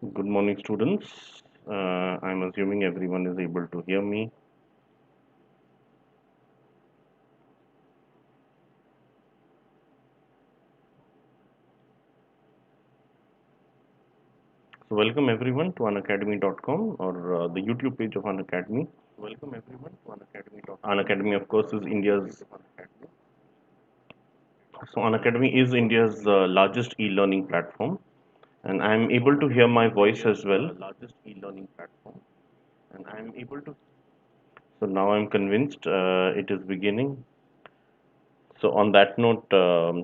Good morning, students. I'm assuming everyone is able to hear me. So, welcome everyone to unacademy.com or the YouTube page of Unacademy. Welcome everyone to Unacademy.com. Unacademy, of course, is India's. So, Unacademy is India's largest e-learning platform, and I'm able to hear my voice as well. Largest e-learning platform, and I'm able to. So now I'm convinced it is beginning. So on that note,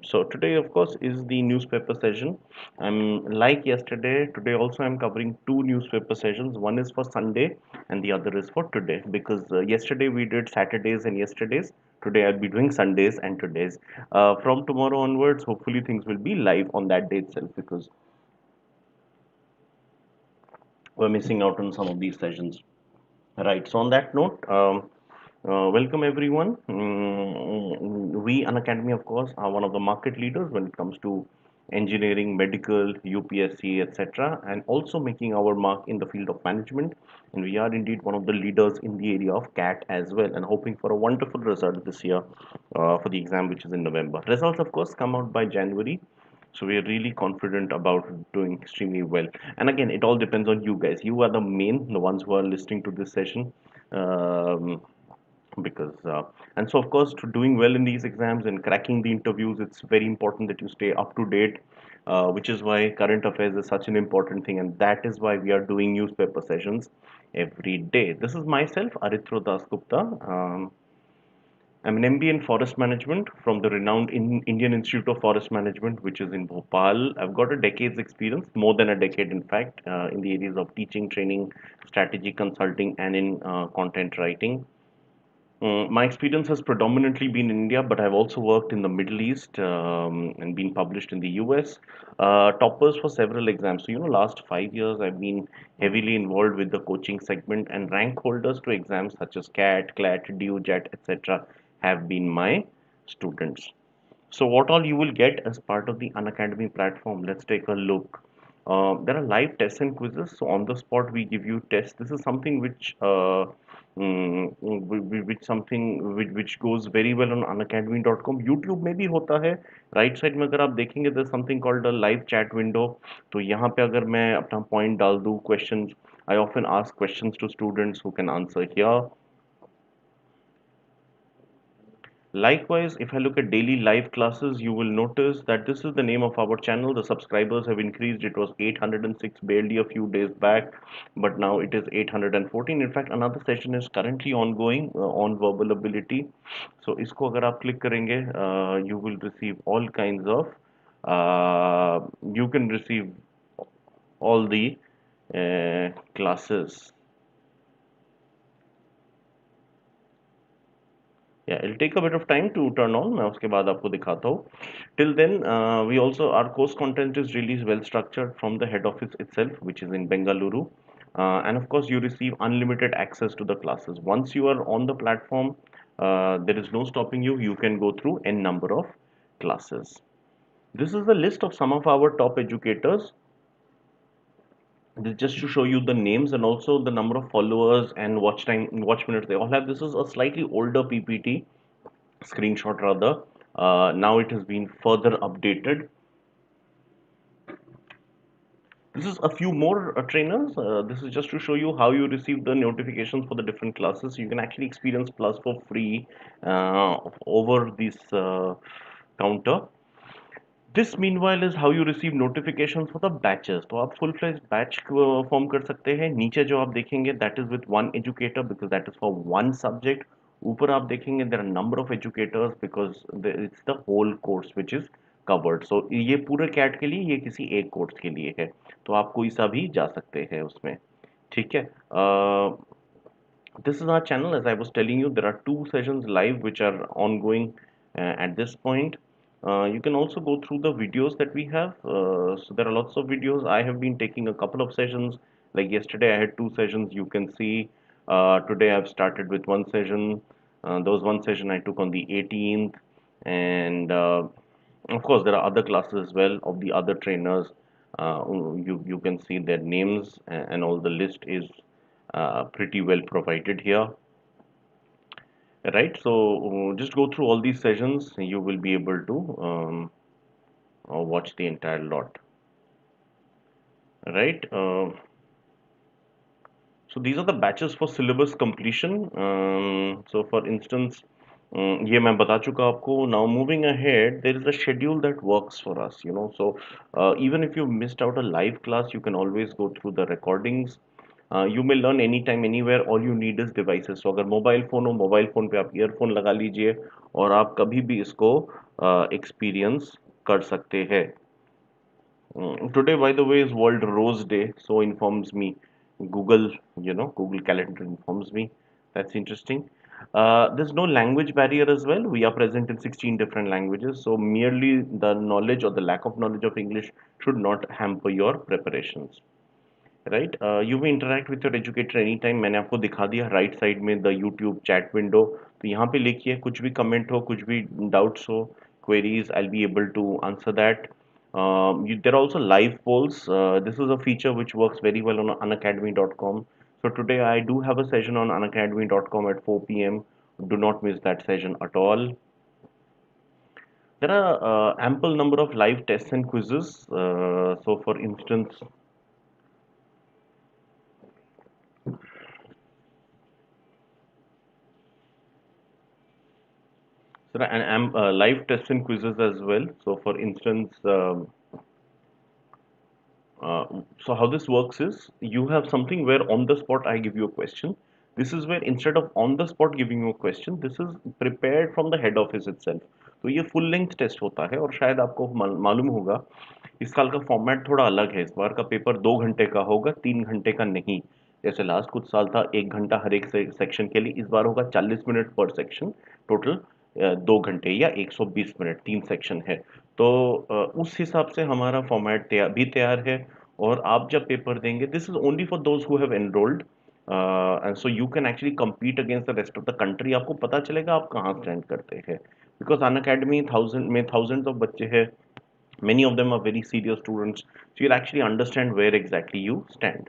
so today, of course, is the newspaper session. I'm like yesterday. Today also I'm covering two newspaper sessions. One is for Sunday, and the other is for today. Because yesterday we did Saturdays and yesterdays. Today I'll be doing Sundays and todays. From tomorrow onwards, hopefully things will be live on that day itself. Because we're missing out on some of these sessions. Right. So on that note, welcome everyone. We, an academy, of course, are one of the market leaders when it comes to engineering, medical, UPSC, etc., and also making our mark in the field of management. And we are indeed one of the leaders in the area of CAT as well, and hoping for a wonderful result this year for the exam, which is in November. Results, of course, come out by January. So we are really confident about doing extremely well. And again, it all depends on you guys. You are the ones who are listening to this session. Um, because and so of course to doing well in these exams and cracking the interviews, it's very important that you stay up to date, which is why current affairs is such an important thing, and that is why we are doing newspaper sessions every day. This is myself, Aritro Dasgupta. I'm an MBA in Forest Management from the renowned Indian Institute of Forest Management, which is in Bhopal. I've got a decade's experience, more than a decade, in fact, in the areas of teaching, training, strategy consulting, and in content writing. My experience has predominantly been in India, but I've also worked in the Middle East and been published in the US. Toppers for several exams. So, last 5 years I've been heavily involved with the coaching segment, and rank holders to exams such as CAT, CLAT, DU, JET, etc. have been my students. So what all you will get as part of the Unacademy platform? Let's take a look. There are live tests and quizzes. So on the spot, we give you tests. This is something which goes very well on unacademy.com. YouTube में भी होता है. Right side में अगर आप देखेंगे, there's something called a live chat window. तो यहाँ पे अगर मैं अपना point डाल दूँ questions, I often ask questions to students who can answer here. Likewise, if I look at daily live classes, you will notice that this is the name of our channel. The subscribers have increased. It was 806 barely a few days back, but now it is 814. In fact, another session is currently ongoing on verbal ability. So, इसको अगर आप click करेंगे, you will receive all kinds of, you can receive all the classes. Yeah, it'll take a bit of time to turn on. मैं उसके बाद आपको दिखाता हूँ. Till then, we also, our course content is really well structured from the head office itself, which is in Bengaluru. And of course, you receive unlimited access to the classes. Once you are on the platform, there is no stopping you. You can go through n number of classes. This is the list of some of our top educators. This just to show you the names and also the number of followers and watch time, watch minutes they all have. This is a slightly older PPT screenshot rather. Now it has been further updated. This is a few more trainers. This is just to show you how you receive the notifications for the different classes. You can actually experience Plus for free over this counter. This meanwhile is how you receive notifications for the batches. तो आप full fledged batch form कर सकते हैं. नीचे जो आप देखेंगे that is with one educator because that is for one subject. ऊपर आप देखेंगे there are number of educators because it's the whole course which is covered. So ये पूरे CAT के लिए, ये किसी एक कोर्स के लिए है. तो आप कोई सा भी जा सकते हैं उसमें. ठीक है. This is our channel. As I was telling you, there are two sessions live which are ongoing at this point. You can also go through the videos that we have. So there are lots of videos. I have been taking a couple of sessions. Like yesterday, I had two sessions. You can see today I've started with one session. There was one session I took on the 18th, and of course there are other classes as well of the other trainers. You can see their names, and all the list is pretty well provided here, right? So just go through all these sessions. You will be able to watch the entire lot, right? So these are the batches for syllabus completion. So for instance, ये मैं बता चुका आपको. Now moving ahead, there is a schedule that works for us, you know. So even if you missed out a live class, you can always go through the recordings. You may learn anytime, anywhere. All you need is devices. So अगर mobile phone हो, mobile phone पे आप earphone लगा लीजिए और आप कभी भी इसको एक्सपीरियंस कर सकते हैं. Today, by the way, is World Rose Day, so informs me. Google, Google Calendar informs me. That's interesting. There's no language barrier as well. We are present in 16 different languages, so merely the knowledge or the lack of knowledge of English should not hamper your preparations. Right. You भी interact with your educator any time. मैंने आपको दिखा दिया right side में the YouTube chat window. तो यहाँ पे लिखिए कुछ भी कमेंट हो, कुछ भी डाउट्स हो, queries, I'll be able to answer that. There are also live polls. This is a feature which works very well on unacademy.com. So today I do have a session on unacademy.com at 4 p.m. Do not miss that session at all. There are ample number of live tests and quizzes. So for instance, so, and live tests and quizzes as well. So, for instance, so how this works is you have something where on the spot I give you a question. This is where instead of on the spot giving you a question, this is prepared from the head office itself. तो ये full length test होता है और शायद आपको मालूम होगा इस साल का फॉर्मेट थोड़ा अलग है. इस बार का पेपर 2 घंटे का होगा, 3 घंटे का नहीं. जैसे लास्ट कुछ साल था 1 घंटा हर एक सेक्शन के लिए, इस बार होगा 40 मिनट पर सेक्शन. टोटल 2 घंटे या 120 मिनट, 3 सेक्शन है. तो उस हिसाब से हमारा फॉर्मेट भी तैयार है. और आप जब पेपर देंगे, this is only for those who have enrolled, and so you can actually compete against the rest of the country. आपको पता चलेगा आप कहाँ स्टैंड करते हैं, because Unacademy thousand of बच्चे हैं. Many of them are very serious students, so you'll actually understand where exactly you stand.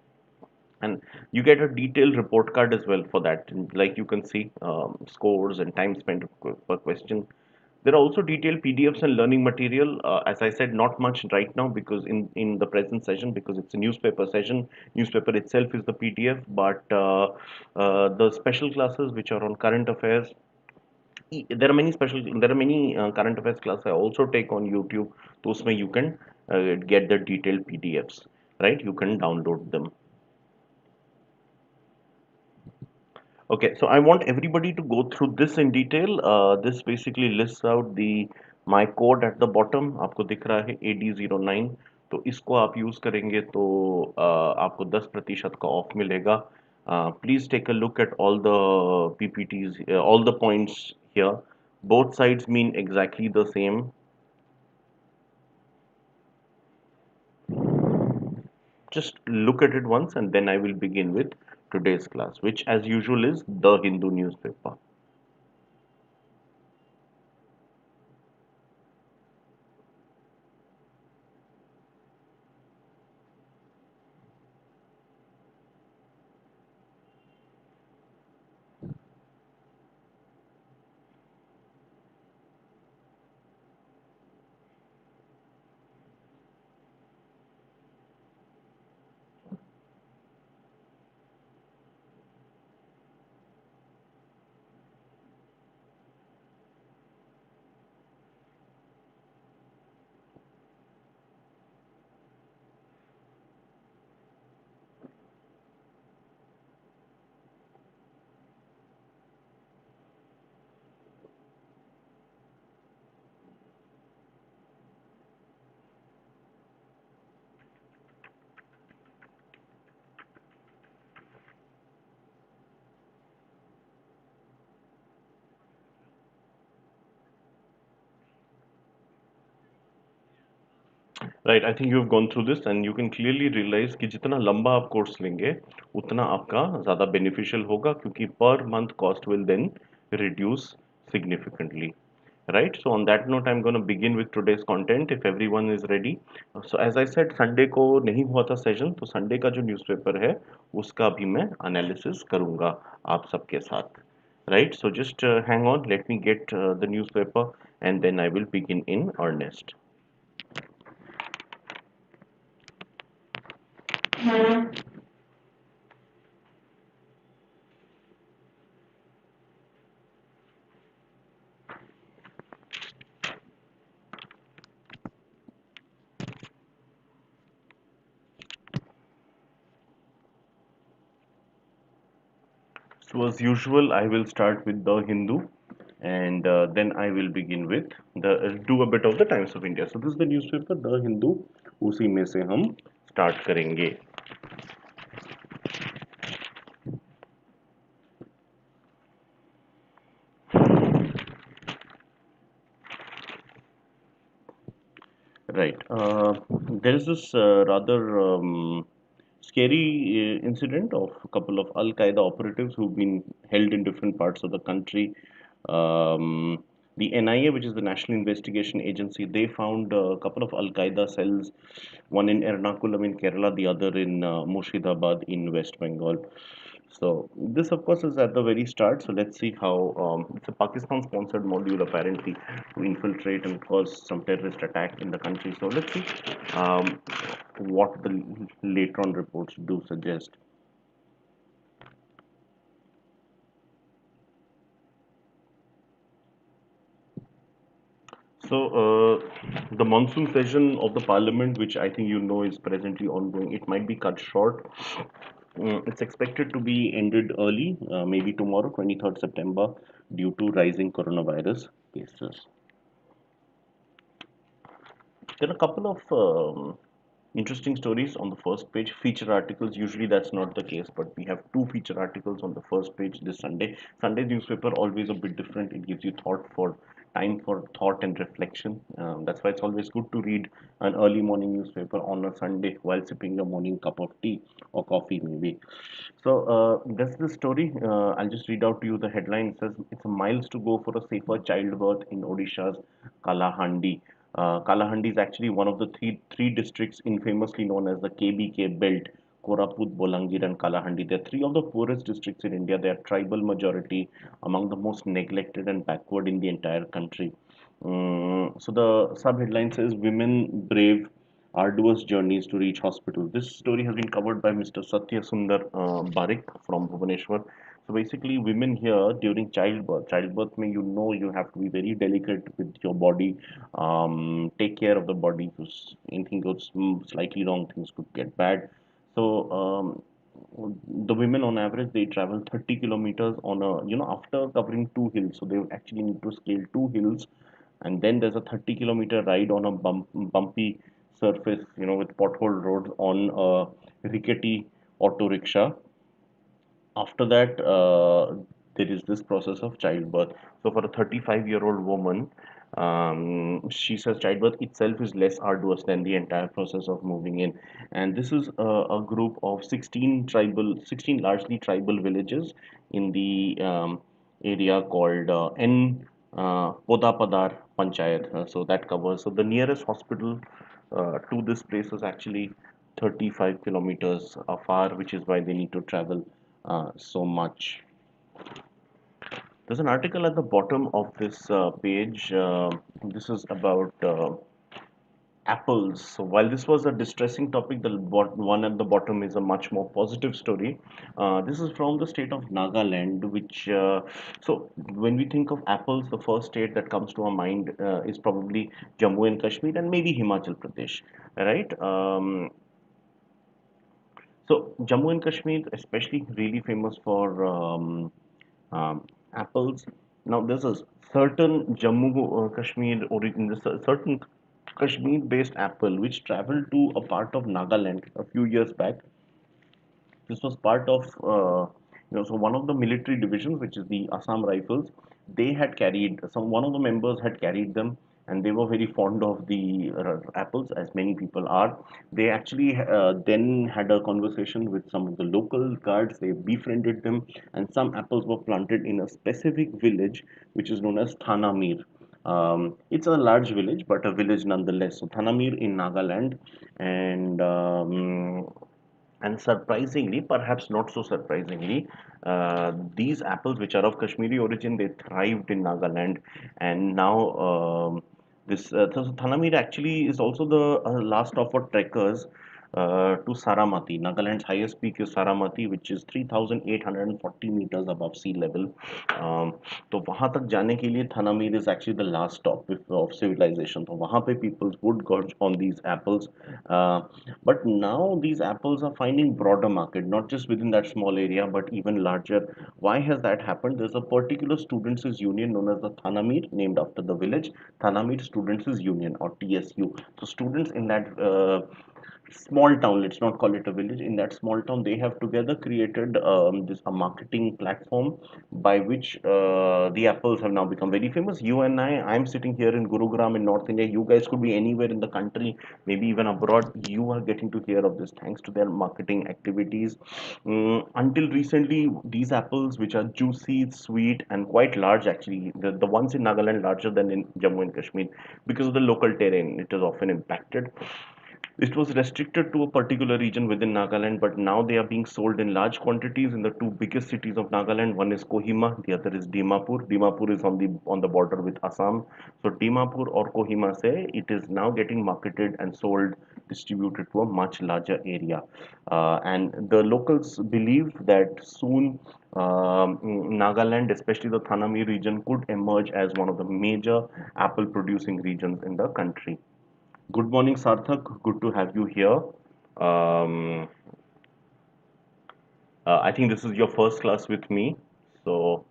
And you get a detailed report card as well for that. And like you can see, scores and time spent per question. There are also detailed PDFs and learning material. As I said, not much right now because in the present session, because it's a newspaper session. Newspaper itself is the PDF, but the special classes which are on current affairs, there are many current affairs classes I also take on YouTube. Those way you can get the detailed PDFs, right? You can download them. Okay, so I want everybody to go through this in detail. This basically lists out the my code at the bottom. आपको दिख रहा है AD09. तो इसको आप use करेंगे तो आपको 10% का ऑफ मिलेगा. Please take a look at all the PPTs, all the points here. Both sides mean exactly the same. Just look at it once and then I will begin with today's class, which as usual is the Hindu newspaper. Right. I think you have gone through this and you can clearly realise कि जितना लंबा आप course लेंगे उतना आपका ज़्यादा beneficial होगा, क्योंकि per month cost will then reduce significantly. right? So on that note, I'm going to begin with today's content if everyone is ready. So as I said, Sunday को नहीं हुआ था सेशन, तो संडे का जो newspaper है उसका भी मैं एनालिसिस करूंगा आप सबके साथ, right? So just hang on, let me get the newspaper and then I will begin in earnest. So as usual, I will start with the Hindu, and then I will begin with the do a bit of the Times of India. So this is the newspaper, the Hindu. उसी में से हम start करेंगे. Right. There is this rather scary incident of a couple of Al Qaeda operatives who've been held in different parts of the country. The NIA, which is the National Investigation Agency, they found a couple of Al Qaeda cells, one in Ernakulam in Kerala, the other in Murshidabad in West Bengal. So this, of course, is at the very start. So let's see how it's a Pakistan-sponsored module apparently to infiltrate and cause some terrorist attack in the country. So let's see um, what the later on reports do suggest. So, the monsoon session of the parliament, which I think you know is presently ongoing, it might be cut short. It's expected to be ended early, maybe tomorrow, 23rd September, due to rising coronavirus cases. There are a couple of interesting stories on the first page. Feature articles, usually that's not the case, but we have two feature articles on the first page this Sunday. Sunday newspaper always a bit different. It gives you thought for time for thought and reflection. That's why it's always good to read an early morning newspaper on a Sunday while sipping your morning cup of tea or coffee maybe. So that's the story. I'll just read out to you the headline. It says it's a miles to go for a safer childbirth in Odisha's Kalahandi. Kalahandi is actually one of the three districts infamously known as the KBK belt. Koraput, Bolangir, and Kalahandi. They're three of the poorest districts in India. They are tribal majority, among the most neglected and backward in the entire country. So the sub-headline says women brave arduous journeys to reach hospital. This story has been covered by Mr. Satya Sundar Barik from Bhubaneswar. So basically, women here during childbirth, may you know you have to be very delicate with your body, take care of the body because anything goes slightly wrong, things could get bad. So the women on average they travel 30 kilometers on a after covering two hills, so they actually need to scale two hills, and then there's a 30-kilometer ride on a bumpy surface, with pothole roads on a rickety auto rickshaw. After that, there is this process of childbirth. So for a 35-year-old woman, she says childbirth itself is less arduous than the entire process of moving in. And this is a group of 16 largely tribal villages in the area called Podapadar Panchayat. So that covers. So the nearest hospital to this place is actually 35 kilometers far, which is why they need to travel so much. There's an article at the bottom of this page. This is about apples. So while this was a distressing topic, the one at the bottom is a much more positive story. This is from the state of Nagaland, which so when we think of apples, the first state that comes to our mind is probably Jammu and Kashmir and maybe Himachal Pradesh, right? So Jammu and Kashmir, especially, really famous for apples. Now there's a certain Jammu Kashmir origin, there's a certain Kashmir-based apple which traveled to a part of Nagaland a few years back. This was part of, so one of the military divisions, which is the Assam Rifles, they had carried one of the members had carried them, and they were very fond of the apples, as many people are. They actually then had a conversation with some of the local guards. They befriended them, and some apples were planted in a specific village, which is known as Thanamir. It's a large village, but a village nonetheless. So Thanamir in Nagaland, and surprisingly, perhaps not so surprisingly, these apples, which are of Kashmiri origin, they thrived in Nagaland, and now this so Thanamir actually is also the last stop for trekkers to Saramati. Nagaland's highest peak is Saramati, which is 3,840 meters above sea level. Um, तो वहां तक जाने के लिए Thanamir is actually the last stop of civilization. तो वहां पे people would gorge on these apples. Uh, but now these apples are finding broader market, not just within that small area, but even larger. Why has that happened? There's a particular students' union known as the Thanamir, named after the village, Thanamir Students' Union or TSU. So students in that small town, let's not call it a village, in that small town they have together created this a marketing platform by which the apples have now become very famous. You and I'm sitting here in Gurugram in North India. You guys could be anywhere in the country, maybe even abroad. You are getting to hear of this thanks to their marketing activities. Until recently, these apples, which are juicy, sweet, and quite large, actually, the ones in Nagaland larger than in Jammu and Kashmir, because of the local terrain, it is often impacted. It was restricted to a particular region within Nagaland, but now they are being sold in large quantities in the two biggest cities of Nagaland. One is Kohima, the other is Dimapur. Dimapur is on the border with Assam. So Dimapur or Kohima say it is now getting marketed and sold, distributed to a much larger area. And the locals believe that soon Nagaland, especially the Thanami region, could emerge as one of the major apple producing regions in the country. Good morning, Sarthak. Good to have you here. Um, I think this is your first class with me, so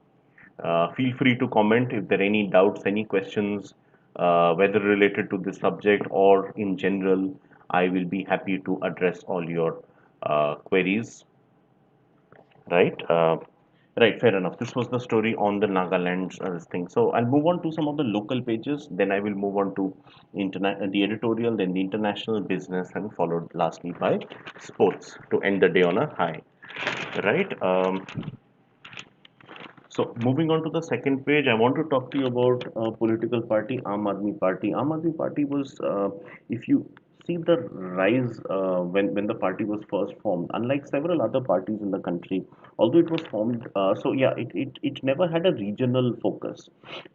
feel free to comment if there are any doubts, any questions, whether related to this subject or in general. I will be happy to address all your queries. Right? Right, fair enough. This was the story on the Nagaland thing. So I'll move on to some of the local pages. Then I will move on to the editorial, then the international business, and followed lastly by sports to end the day on a high. Right. So moving on to the second page, I want to talk to you about political party, Aam Aadmi Party. Aam Aadmi Party was, if you see the rise when the party was first formed, unlike several other parties in the country, although it was formed, so yeah, it never had a regional focus.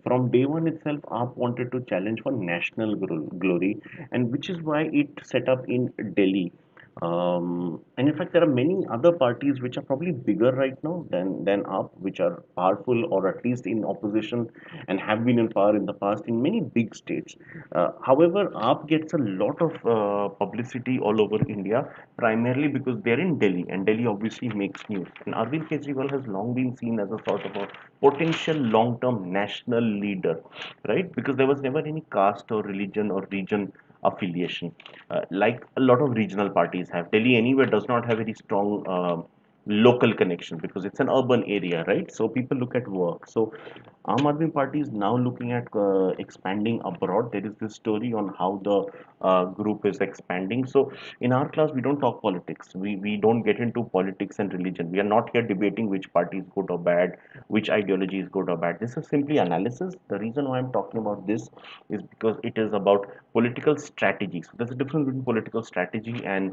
From day one itself, AAP wanted to challenge for national glory, and which is why it set up in Delhi. And in fact, there are many other parties which are probably bigger right now than AAP, which are powerful or at least in opposition and have been in power in the past in many big states. However, AAP gets a lot of publicity all over India, primarily because they're in Delhi, and Delhi obviously makes news. And Arvind Kejriwal has long been seen as a sort of a potential long-term national leader, right? Because there was never any caste or religion or region affiliation, like a lot of regional parties have. Delhi anyway does not have very strong local connection because it's an urban area, right? So people look at work. So Aam Aadmi Party is now looking at expanding abroad. There is this story on how the group is expanding. So in our class, we don't talk politics. We don't get into politics and religion. We are not here debating which party is good or bad, which ideology is good or bad. This is simply analysis. The reason why I'm talking about this is because it is about political strategy. So there's a difference between political strategy and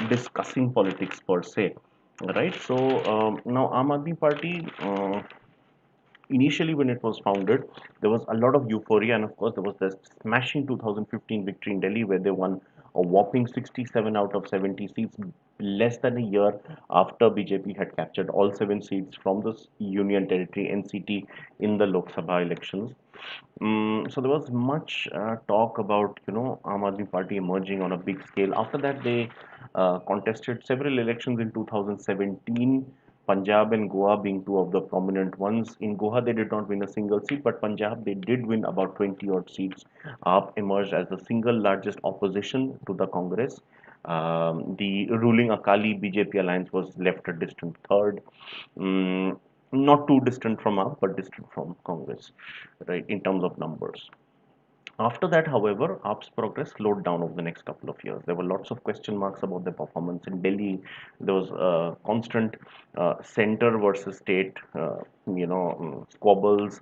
discussing politics per se, right? So now Aam Aadmi Party. Initially, when it was founded, there was a lot of euphoria, and of course, there was the smashing 2015 victory in Delhi, where they won a whopping 67 out of 70 seats, less than a year after BJP had captured all 7 seats from the Union Territory (NCT) in the Lok Sabha elections. So there was much talk about Aam Aadmi Party emerging on a big scale. After that, they contested several elections in 2017. Punjab and Goa being two of the prominent ones. In Goa, they did not win a single seat, but Punjab, they did win about 20 odd seats. AAP emerged as the single largest opposition to the Congress. The ruling Akali BJP alliance was left a distant third. Not too distant from AAP, but distant from Congress, right, in terms of numbers. After that, however, AAP's progress slowed down over the next couple of years. There were lots of question marks about their performance in Delhi. There was constant center versus state, squabbles.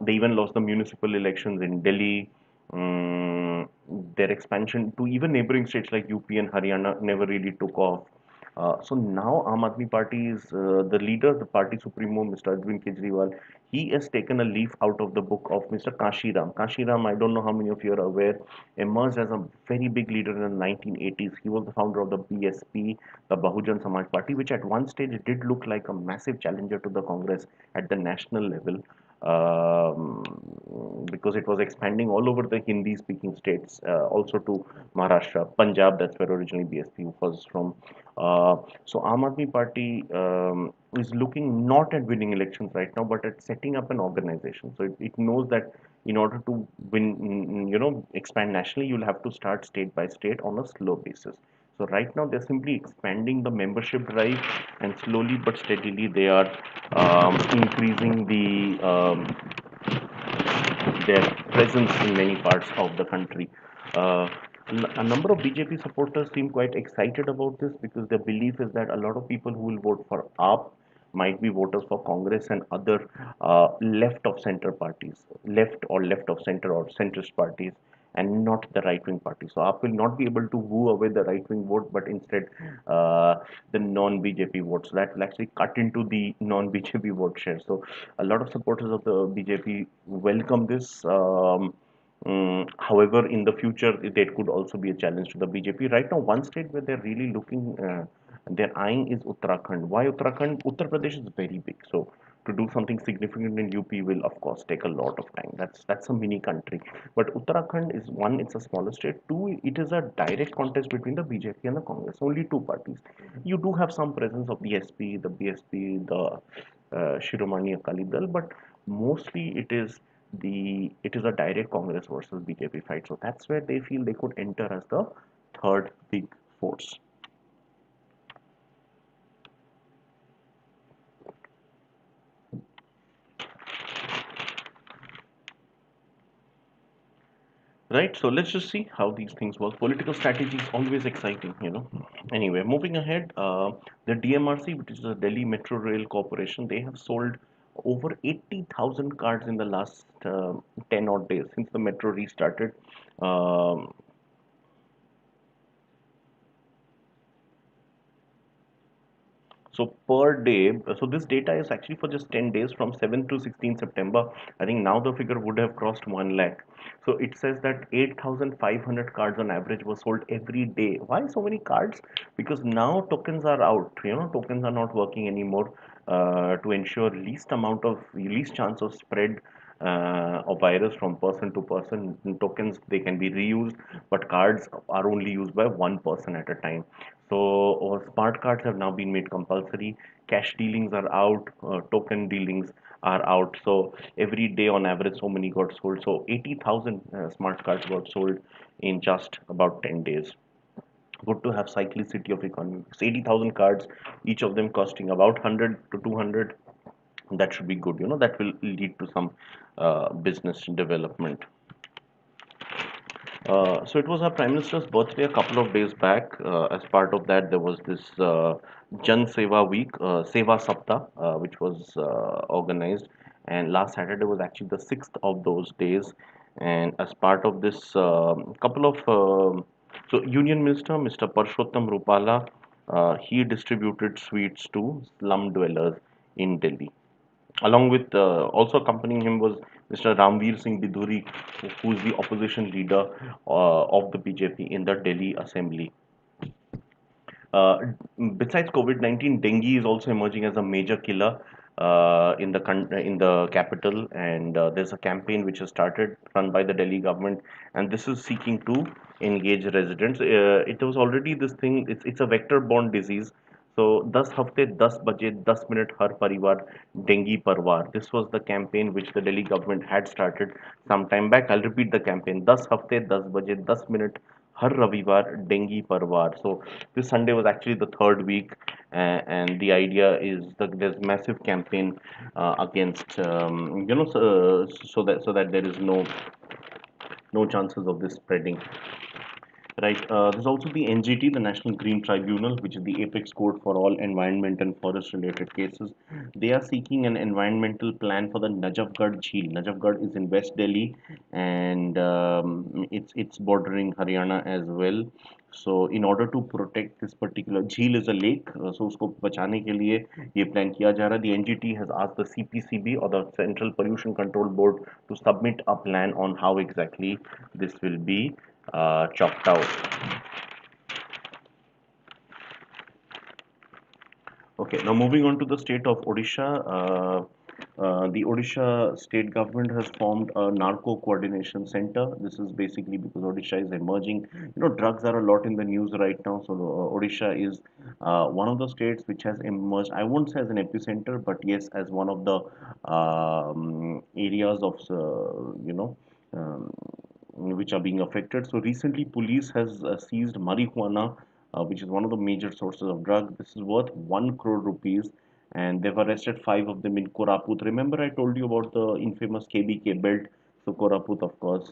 They even lost the municipal elections in Delhi. Um, their expansion to even neighboring states like UP and Haryana never really took off. So now Aam Aadmi Party is the leader, the party supremo, Mr. Arvind Kejriwal. He has taken a leaf out of the book of Mr. Kashiram. Kashiram, I don't know how many of you are aware, emerged as a very big leader in the 1980s. He was the founder of the BSP, the Bahujan Samaj Party, which at one stage did look like a massive challenger to the Congress at the national level, um, because it was expanding all over the Hindi speaking states, also to Maharashtra, Punjab, that's where originally BSP was from. So Aam Aadmi Party is looking not at winning elections right now, but at setting up an organization. So it knows that in order to win, expand nationally, you'll have to start state by state on a slow basis. So right now they're simply expanding the membership drive, and slowly but steadily they are increasing their presence in many parts of the country. Uh, a number of BJP supporters seem quite excited about this because their belief is that a lot of people who will vote for AAP might be voters for Congress and other left of center parties, left of center or centrist parties, and not the right wing party. So AAP will not be able to woo away the right wing vote, but instead uh, the non BJP votes. That will actually cut into the non BJP vote share. So a lot of supporters of the BJP welcome this. However, in the future, there could also be a challenge to the BJP. Right now, one state where they're really looking, they're eyeing is Uttarakhand. Why Uttarakhand? Uttar Pradesh is very big. So to do something significant in UP will, of course, take a lot of time. That's a mini country. But Uttarakhand is one, it's a smaller state. Two, it is a direct contest between the BJP and the Congress. Only two parties. You do have some presence of the SP, the BSP, the Shiromani Akali Dal, but mostly it is a direct Congress versus BJP fight. So that's where they feel they could enter as the third big force. Right, so let's just see how these things work. Political strategy is always exciting, you know. Anyway, moving ahead, the DMRC, which is the Delhi Metro Rail Corporation, they have sold over 80,000 cards in the last 10 odd days since the metro restarted. Um, So per day, so this data is actually for just 10 days from 7th to 16th September. I think now the figure would have crossed 1 lakh. So it says that 8,500 cards on average were sold every day. Why so many cards? Because now tokens are out. Tokens are not working anymore to ensure least chance of spread of virus from person to person. Tokens, they can be reused, but cards are only used by one person at a time. So smart cards have now been made compulsory. Cash dealings are out. Token dealings are out. So every day on average, so many got sold. So 80,000 smart cards got sold in just about 10 days. Good to have cyclicity of economy. 80,000 cards, each of them costing about 100 to 200. That should be good. That will lead to some business development. So it was our Prime Minister's birthday a couple of days back. As part of that, there was this Jan Seva Week, Seva Sapta, which was organized. And last Saturday was actually the sixth of those days. And as part of this, couple of so Union Minister Mr. Parshottam Rupala, he distributed sweets to slum dwellers in Delhi. Along with also accompanying him was Mr. Ramveer Singh Bidhuri, who is the opposition leader of the BJP in the Delhi Assembly. Uh, Besides COVID-19, dengue is also emerging as a major killer in the capital, and there's a campaign which has started, run by the Delhi government, and this is seeking to engage residents. It was already this thing. It's a vector-borne disease. So 10 हफ्ते 10 बजे 10 minute हर परिवार dengue parvar. This was the campaign which the Delhi government had started some time back. I'll repeat the campaign. 10 हफ्ते 10 बजे 10 minute हर रविवार dengue parvar. So this Sunday was actually the third week, and the idea is that there's massive campaign against so that there is no chances of this spreading. Right. There's also the NGT, the National Green Tribunal, which is the apex court for all environment and forest related cases. They are seeking an environmental plan for the Najafgarh Jheel. Najafgarh is in West Delhi, and it's bordering Haryana as well. So, in order to protect this particular Jheel is a lake, so उसको बचाने के लिए ये plan किया जा रहा है. The NGT has asked the CPCB or the Central Pollution Control Board to submit a plan on how exactly this will be chalked out. Okay, now moving on to the state of Odisha. The Odisha state government has formed a narco coordination center. This is basically because Odisha is emerging. Drugs are a lot in the news right now. So Odisha is one of the states which has emerged. I won't say as an epicenter, but yes, as one of the areas of which are being affected. So recently, police has seized marijuana, which is one of the major sources of drug. This is worth 1 crore rupees, and they've arrested five of them in Koraput. Remember, I told you about the infamous KBK belt. So Koraput, of course,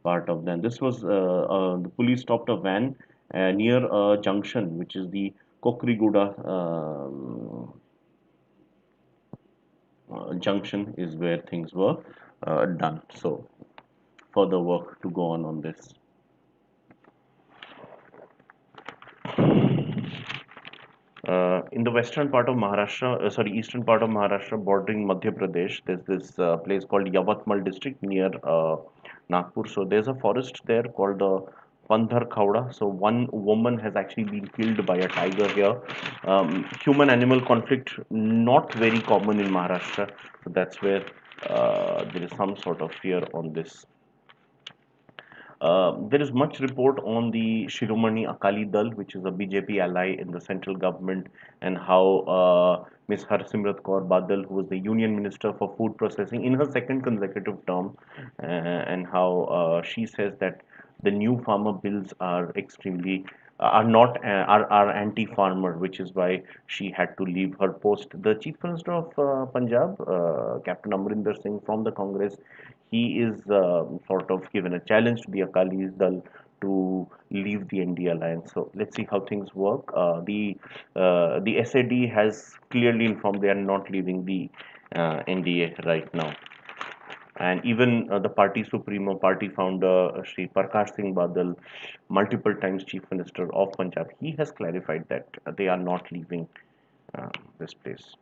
part of them. This was the police stopped a van near a junction, which is the Kokriguda junction, is where things were done. So further work to go on this. In the western part of Maharashtra, eastern part of Maharashtra, bordering Madhya Pradesh, there's this place called Yavatmal district near Nagpur. So there's a forest there called the Pandhar Khawda. So one woman has actually been killed by a tiger here. Human-animal conflict not very common in Maharashtra. So that's where there is some sort of fear on this. There is much report on the Shiromani Akali Dal, which is a BJP ally in the central government, and how Ms. Harsimrat Kaur Badal, who was the Union Minister for Food Processing in her second consecutive term, and how she says that the new farmer bills are extremely are not are anti-farmer, which is why she had to leave her post. The Chief Minister of Punjab, Captain Amrinder Singh from the Congress, he is sort of given a challenge to the Akali Dal to leave the NDA alliance. So let's see how things work. The SAD has clearly informed they are not leaving the NDA right now. And even the party supremo, party founder Shri Prakash Singh Badal, multiple times Chief Minister of Punjab, he has clarified that they are not leaving this place.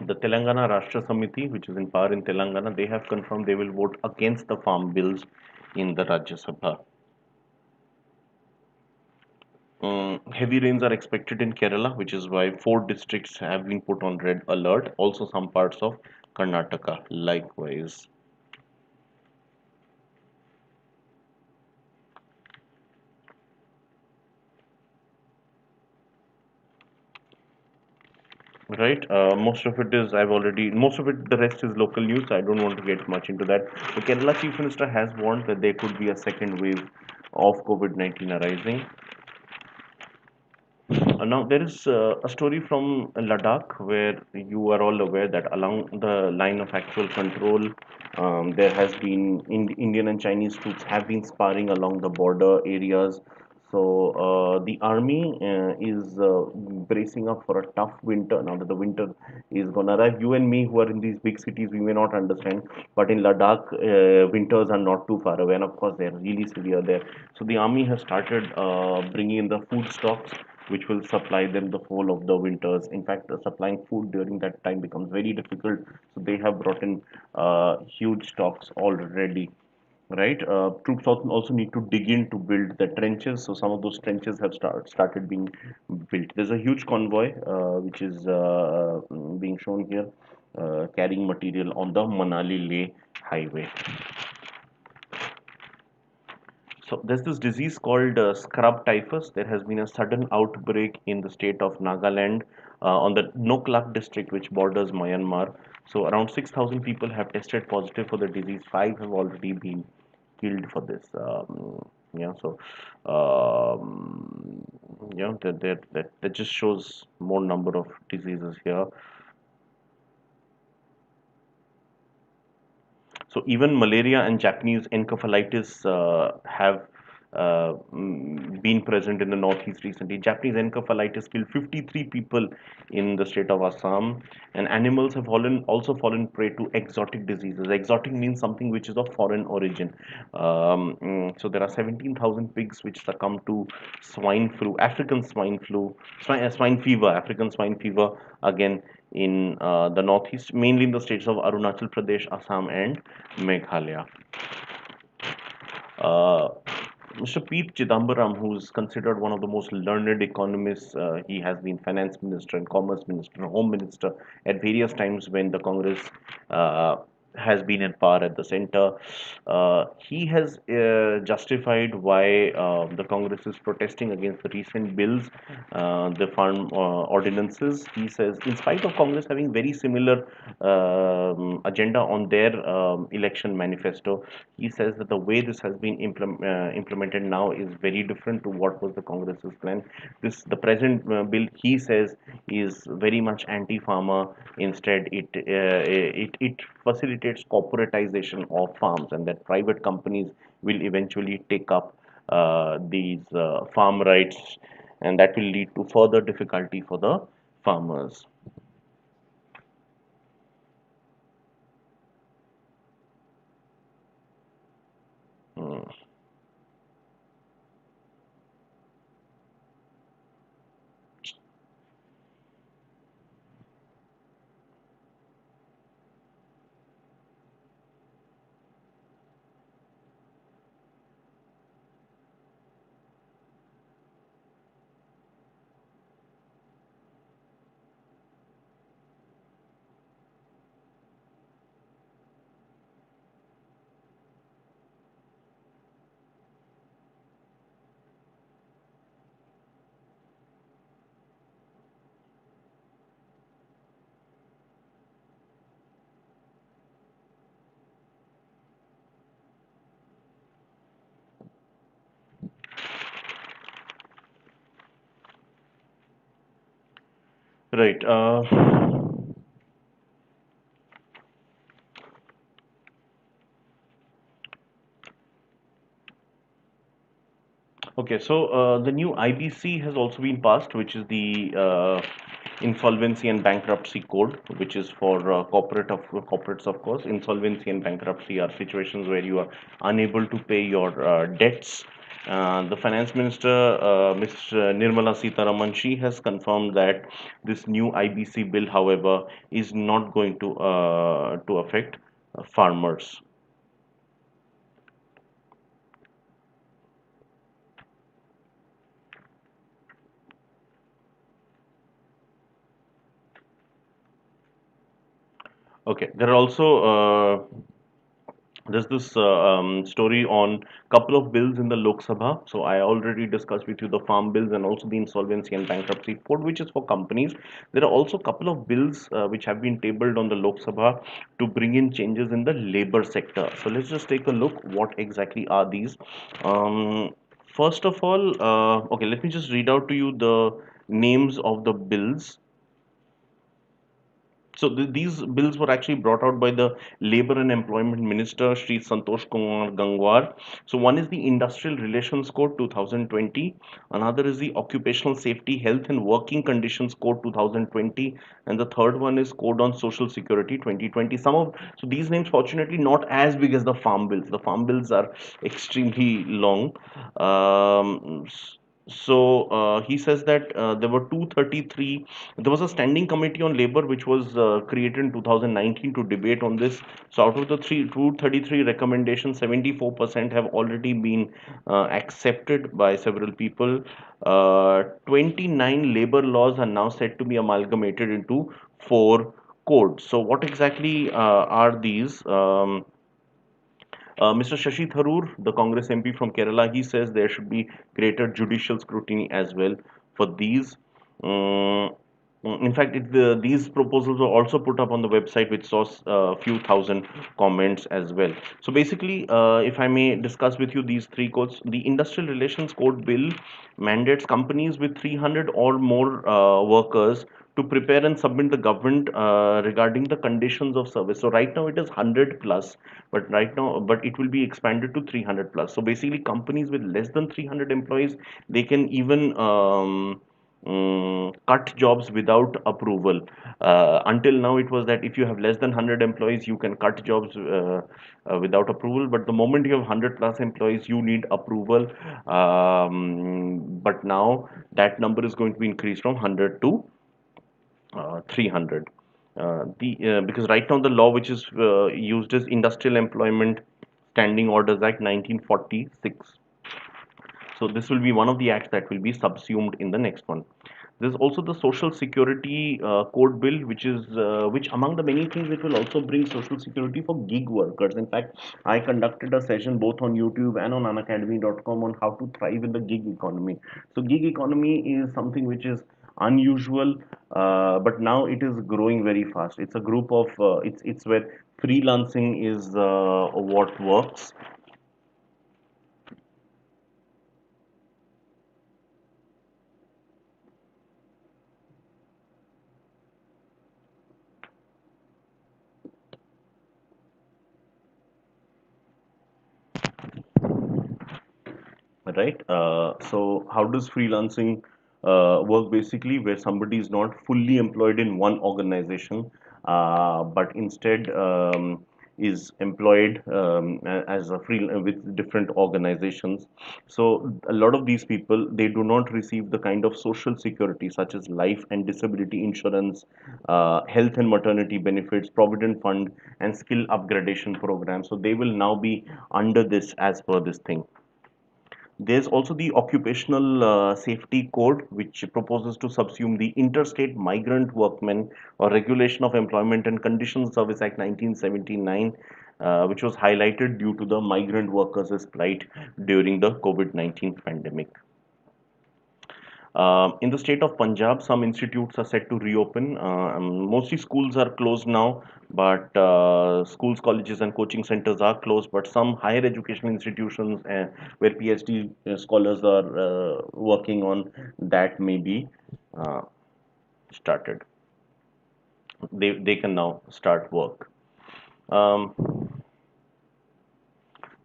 The Telangana Rashtra Samiti, which is in power in Telangana, they have confirmed they will vote against the farm bills in the Rajya Sabha. Heavy rains are expected in Kerala, which is why 4 districts have been put on red alert. Also, some parts of Karnataka, likewise. Right, most of it is most of it, the rest is local news. I don't want to get much into that. The Kerala Chief Minister has warned that there could be a second wave of COVID-19 arising. Now, there is a story from Ladakh where you are all aware that along the line of actual control, there has been Indian and Chinese troops have been sparring along the border areas. So the army is bracing up for a tough winter. Now that the winter is going to arrive, you and me who are in these big cities, we may not understand, but in Ladakh, winters are not too far away, and of course, they're really severe there. So the army has started bringing in the food stocks, which will supply them the whole of the winters. In fact, supplying food during that time becomes very difficult. So they have brought in huge stocks already. Right, troops also need to dig in to build the trenches. So some of those trenches have started being built. There's a huge convoy which is being shown here, carrying material on the Manali Leh highway. So there's this disease called scrub typhus. There has been a sudden outbreak in the state of Nagaland on the Noklak district, which borders Myanmar. So around 6,000 people have tested positive for the disease. 5 have already been killed for this. Yeah, so um, that just shows more number of diseases here. So even malaria and Japanese encephalitis have been present in the northeast recently. Japanese encephalitis killed 53 people in the state of Assam, and animals have also fallen prey to exotic diseases. Exotic means something which is of foreign origin. So there are 17,000 pigs which succumb to swine flu, swine fever, African swine fever again in the northeast, mainly in the states of Arunachal Pradesh, Assam, and Meghalaya. Uh, Mr. Pete Chidambaram, who's considered one of the most learned economists, he has been finance minister and commerce minister, home minister at various times when the Congress uh, has been in power at the center. He has justified why the Congress is protesting against the recent bills, the farm ordinances. He says, in spite of Congress having very similar agenda on their election manifesto, he says that the way this has been implemented now is very different to what was the Congress's plan. The present bill, he says, is very much anti-farmer. Instead, it facilitates corporatization of farms, and that private companies will eventually take up these farm rights, and that will lead to further difficulty for the farmers. Hmm. Right. Okay, so the new IBC has also been passed, which is the Insolvency and Bankruptcy Code, which is for corporates, of course. Insolvency and bankruptcy are situations where you are unable to pay your debts. The Finance Minister, Ms. Nirmala Sitharaman, she has confirmed that this new IBC bill, however, is not going to affect farmers. Okay, there are also there's this story on couple of bills in the Lok Sabha. So I already discussed with you the farm bills and also the insolvency and bankruptcy code, which is for companies. There are also a couple of bills which have been tabled on the Lok Sabha to bring in changes in the labor sector. So let's just take a look. What exactly are these? First of all, okay, let me just read out to you the names of the bills. So these bills were actually brought out by the Labor and Employment Minister, Shri Santosh Kumar Gangwar. So one is the Industrial Relations Code 2020, another is the Occupational Safety, Health and Working Conditions Code 2020, and the third one is Code on Social Security 2020. So these names, fortunately, not as big as the farm bills. The farm bills are extremely long. Um, he says that there were 233. There was a standing committee on labor which was created in 2019 to debate on this. So out of the 233 recommendations, 74% have already been accepted by several people. 29 labor laws are now said to be amalgamated into four codes. So what exactly are these? Mr. Shashi Tharoor, the Congress MP from Kerala, he says there should be greater judicial scrutiny as well for these. Um, In fact, these proposals were also put up on the website, which saw a few thousand comments as well. So basically, if I may discuss with you these three codes, the Industrial Relations Code Bill mandates companies with 300 or more workers to prepare and submit the government regarding the conditions of service. So right now it is 100 plus, but it will be expanded to 300 plus. So basically, companies with less than 300 employees, they can even cut jobs without approval. Until now, it was that if you have less than 100 employees, you can cut jobs without approval. But the moment you have 100 plus employees, you need approval. But now that number is going to be increased from 100 to 300. The Because right now the law which is used is Industrial Employment Standing Orders Act 1946. So this will be one of the acts that will be subsumed in the next one. There's also the Social Security Code Bill, which among the many things it will also bring Social Security for gig workers. In fact, I conducted a session both on YouTube and on Unacademy.com on how to thrive in the gig economy. So gig economy is something which is unusual, but now it is growing very fast. It's a group of it's where freelancing is what works. Right? So how does freelancing work basically, where somebody is not fully employed in one organization, but instead is employed as a free with different organizations. So a lot of these people, they do not receive the kind of social security such as life and disability insurance, health and maternity benefits, provident fund, and skill upgradation programs. So they will now be under this as per this thing. There's also the Occupational Safety Code, which proposes to subsume the Interstate Migrant Workmen or Regulation of Employment and Conditions Service Act 1979, which was highlighted due to the migrant workers' plight during the COVID-19 pandemic. In the state of Punjab, some institutes are set to reopen. Mostly schools are closed now, but schools, colleges, and coaching centers are closed. But some higher education institutions where PhD scholars are working on that may be uh, started. They can now start work. Um,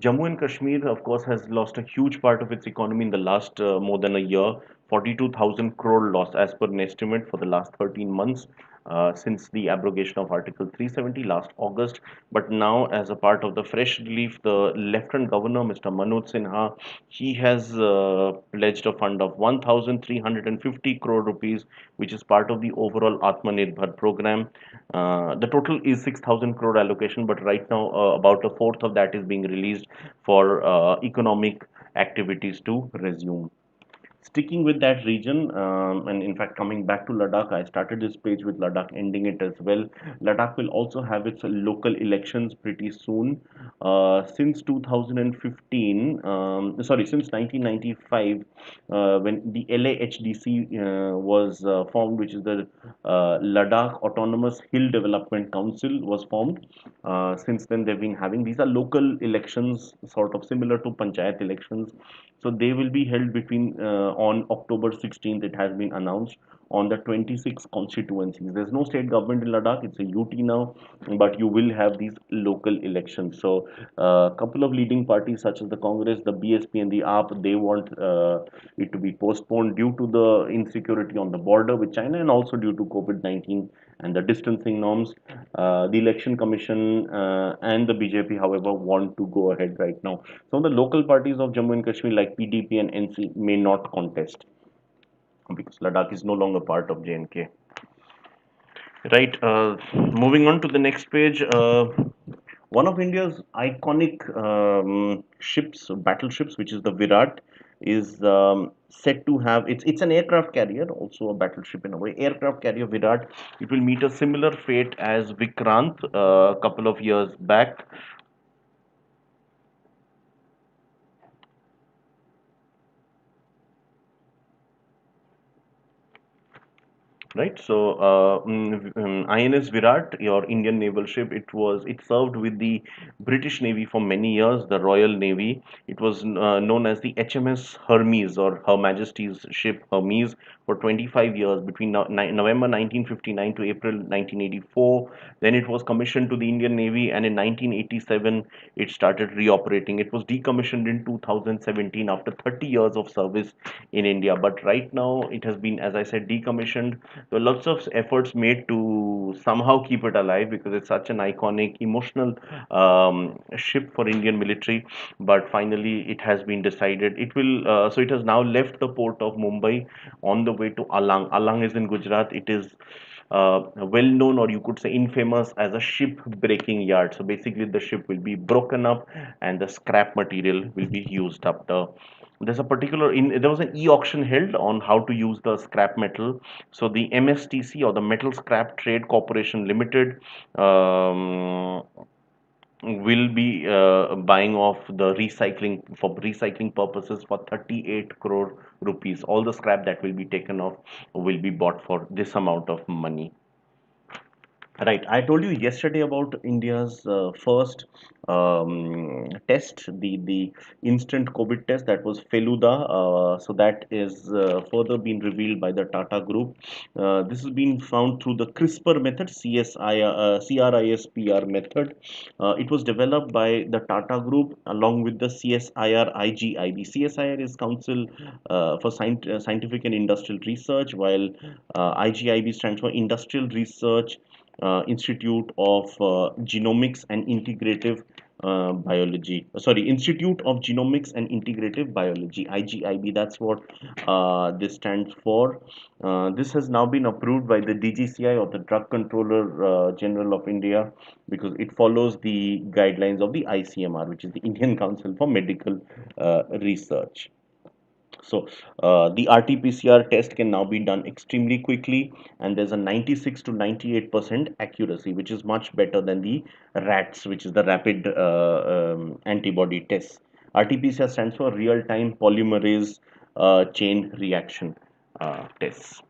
Jammu and Kashmir, of course, has lost a huge part of its economy in the last more than a year. 42,000 crore loss as per an estimate for the last 13 months since the abrogation of Article 370 last August. But now, as a part of the fresh relief, the Lieutenant Governor, Mr. Manoj Sinha, he has pledged a fund of 1,350 crore rupees, which is part of the overall Atmanirbhar program. The total is 6,000 crore allocation, but right now about a fourth of that is being released for economic activities to resume. Sticking with that region, and in fact coming back to Ladakh, I started this page with Ladakh, ending it as well. Ladakh will also have its local elections pretty soon. Since 2015, since 1995, when the LAHDC was formed, which is the Ladakh Autonomous Hill Development Council, was formed. Since then, they've been having these are local elections, sort of similar to panchayat elections. So they will be held between on October 16th. It has been announced on the 26 constituencies. There's no state government in Ladakh. It's a UT now, but you will have these local elections. So a couple of leading parties such as the Congress, the BSP, and the AAP, they want it to be postponed due to the insecurity on the border with China and also due to COVID-19 and the distancing norms. The election commission and the BJP, however, want to go ahead right now. Some of the local parties of Jammu and Kashmir, like PDP and NC, may not contest because Ladakh is no longer part of JNK. Right. Moving on to the next page. One of India's iconic battleships, which is the Virat, is set to have it's an aircraft carrier, also a battleship in a way. Aircraft carrier Virat. It will meet a similar fate as Vikrant a couple of years back. right? So INS Virat, your Indian naval ship, it served with the British Navy for many years, the Royal Navy. It was known as the HMS Hermes, or Her Majesty's ship Hermes, for 25 years, between November 1959 to April 1984. Then it was commissioned to the Indian Navy, and in 1987 it started reoperating. It was decommissioned in 2017 after 30 years of service in India. But right now it has been, as I said, decommissioned. There were lots of efforts made to somehow keep it alive because it's such an iconic, emotional ship for Indian military. But finally, it has been decided it will. So it has now left the port of Mumbai on the way to Alang. Alang is in Gujarat. It is well known, or you could say infamous, as a ship breaking yard. So basically, the ship will be broken up and the scrap material will be used up. There's a particular there was an e-auction held on how to use the scrap metal. So the MSTC, or the Metal Scrap Trade Corporation Limited, um, will be buying off the recycling for recycling purposes for 38 crore rupees. All the scrap that will be taken off will be bought for this amount of money. Right. I told you yesterday about India's first test, the instant COVID test, that was Feluda. So that is further been revealed by the Tata Group. This has been found through the CRISPR method, CRISPR method. It was developed by the Tata Group along with the CSIR IGIB. CSIR is Council for Scientific and Industrial Research, while IGIB stands for Industrial Research Institute of Genomics and Integrative Biology. Sorry, Institute of Genomics and Integrative Biology, IGIB. That's what this stands for. This has now been approved by the DGCI, or the Drug Controller General of India, because it follows the guidelines of the ICMR, which is the Indian Council for Medical Research. So the RT-PCR test can now be done extremely quickly, and there's a 96 to 98% accuracy, which is much better than the RATS, which is the rapid antibody test. RT-PCR stands for real-time polymerase chain reaction tests.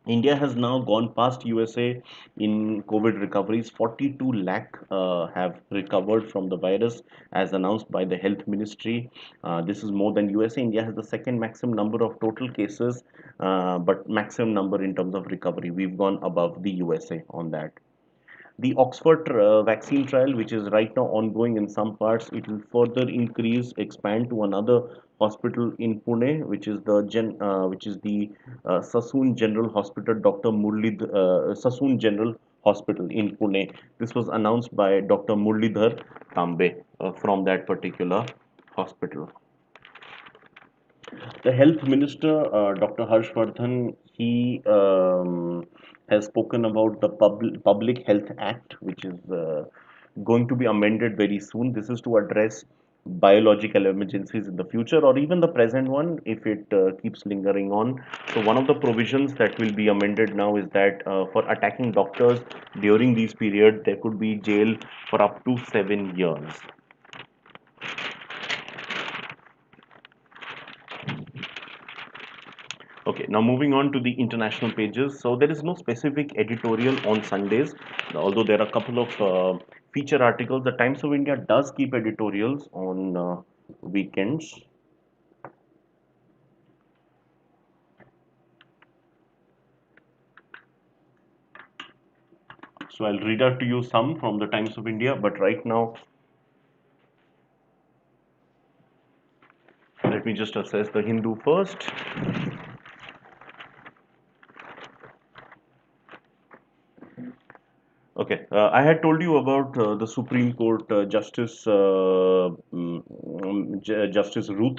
India has now gone past USA in COVID recoveries. 42 lakh have recovered from the virus, as announced by the Health Ministry. This is more than USA. India has the second maximum number of total cases, but maximum number in terms of recovery. We've gone above the USA on that. The Oxford vaccine trial, which is right now ongoing in some parts, it will further expand to another hospital in Pune, which is the Sassoon General Hospital, Dr. Sassoon General Hospital in Pune. This was announced by Dr. Murlidhar Tambe from that particular hospital. The health minister, Dr. Harshvardhan, he has spoken about the Public Health Act, which is going to be amended very soon. This is to address biological emergencies in the future, or even the present one if it keeps lingering on. So one of the provisions that will be amended now is that for attacking doctors during these periods, there could be jail for up to 7 years. Okay, now moving on to the international pages. So there is no specific editorial on Sundays, although there are a couple of feature articles. The Times of India does keep editorials on weekends. So I'll read out to you some from the Times of India, but right now, let me just assess the Hindu first. Okay, I had told you about the Supreme Court Justice Ruth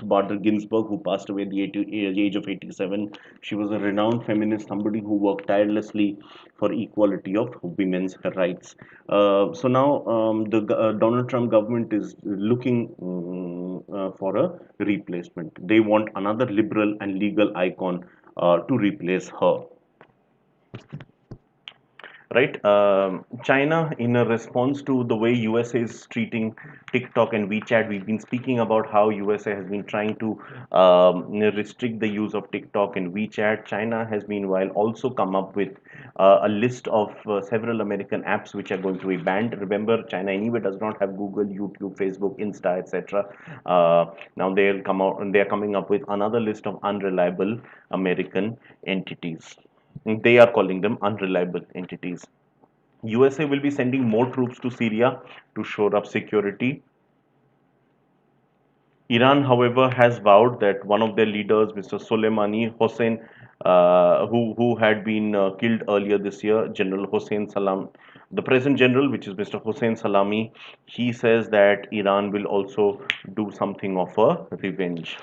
Bader Ginsburg, who passed away at the age of 87. She was a renowned feminist, somebody who worked tirelessly for equality of women's rights. So now the Donald Trump government is looking for a replacement. They want another liberal and legal icon to replace her. right? China, in a response to the way USA is treating TikTok and WeChat, we've been speaking about how USA has been trying to restrict the use of TikTok and WeChat. China has meanwhile also come up with a list of several American apps which are going to be banned. Remember, China anyway does not have Google, YouTube, Facebook, Insta, etc. Now they're coming up with another list of unreliable American entities. They are calling them unreliable entities. USA will be sending more troops to Syria to shore up security. Iran, however, has vowed that one of their leaders, Mr. Soleimani Hossein, who had been killed earlier this year, General Hossein Salam, the present general, which is Mr. Hossein Salami, he says that Iran will also do something of a revenge.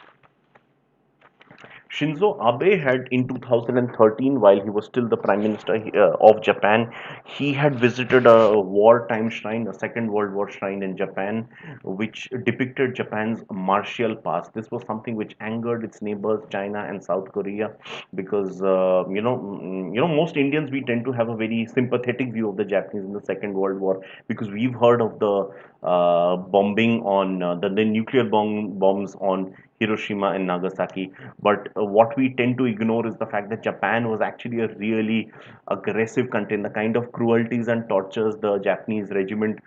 Shinzo Abe had in 2013, while he was still the Prime Minister of Japan, he had visited a wartime shrine, a Second World War shrine in Japan, which depicted Japan's martial past. This was something which angered its neighbors, China and South Korea, because most Indians, we tend to have a very sympathetic view of the Japanese in the Second World War because we've heard of the bombing on the nuclear bombs on Hiroshima and Nagasaki. But what we tend to ignore is the fact that Japan was actually a really aggressive country. And the kind of cruelties and tortures the Japanese regiment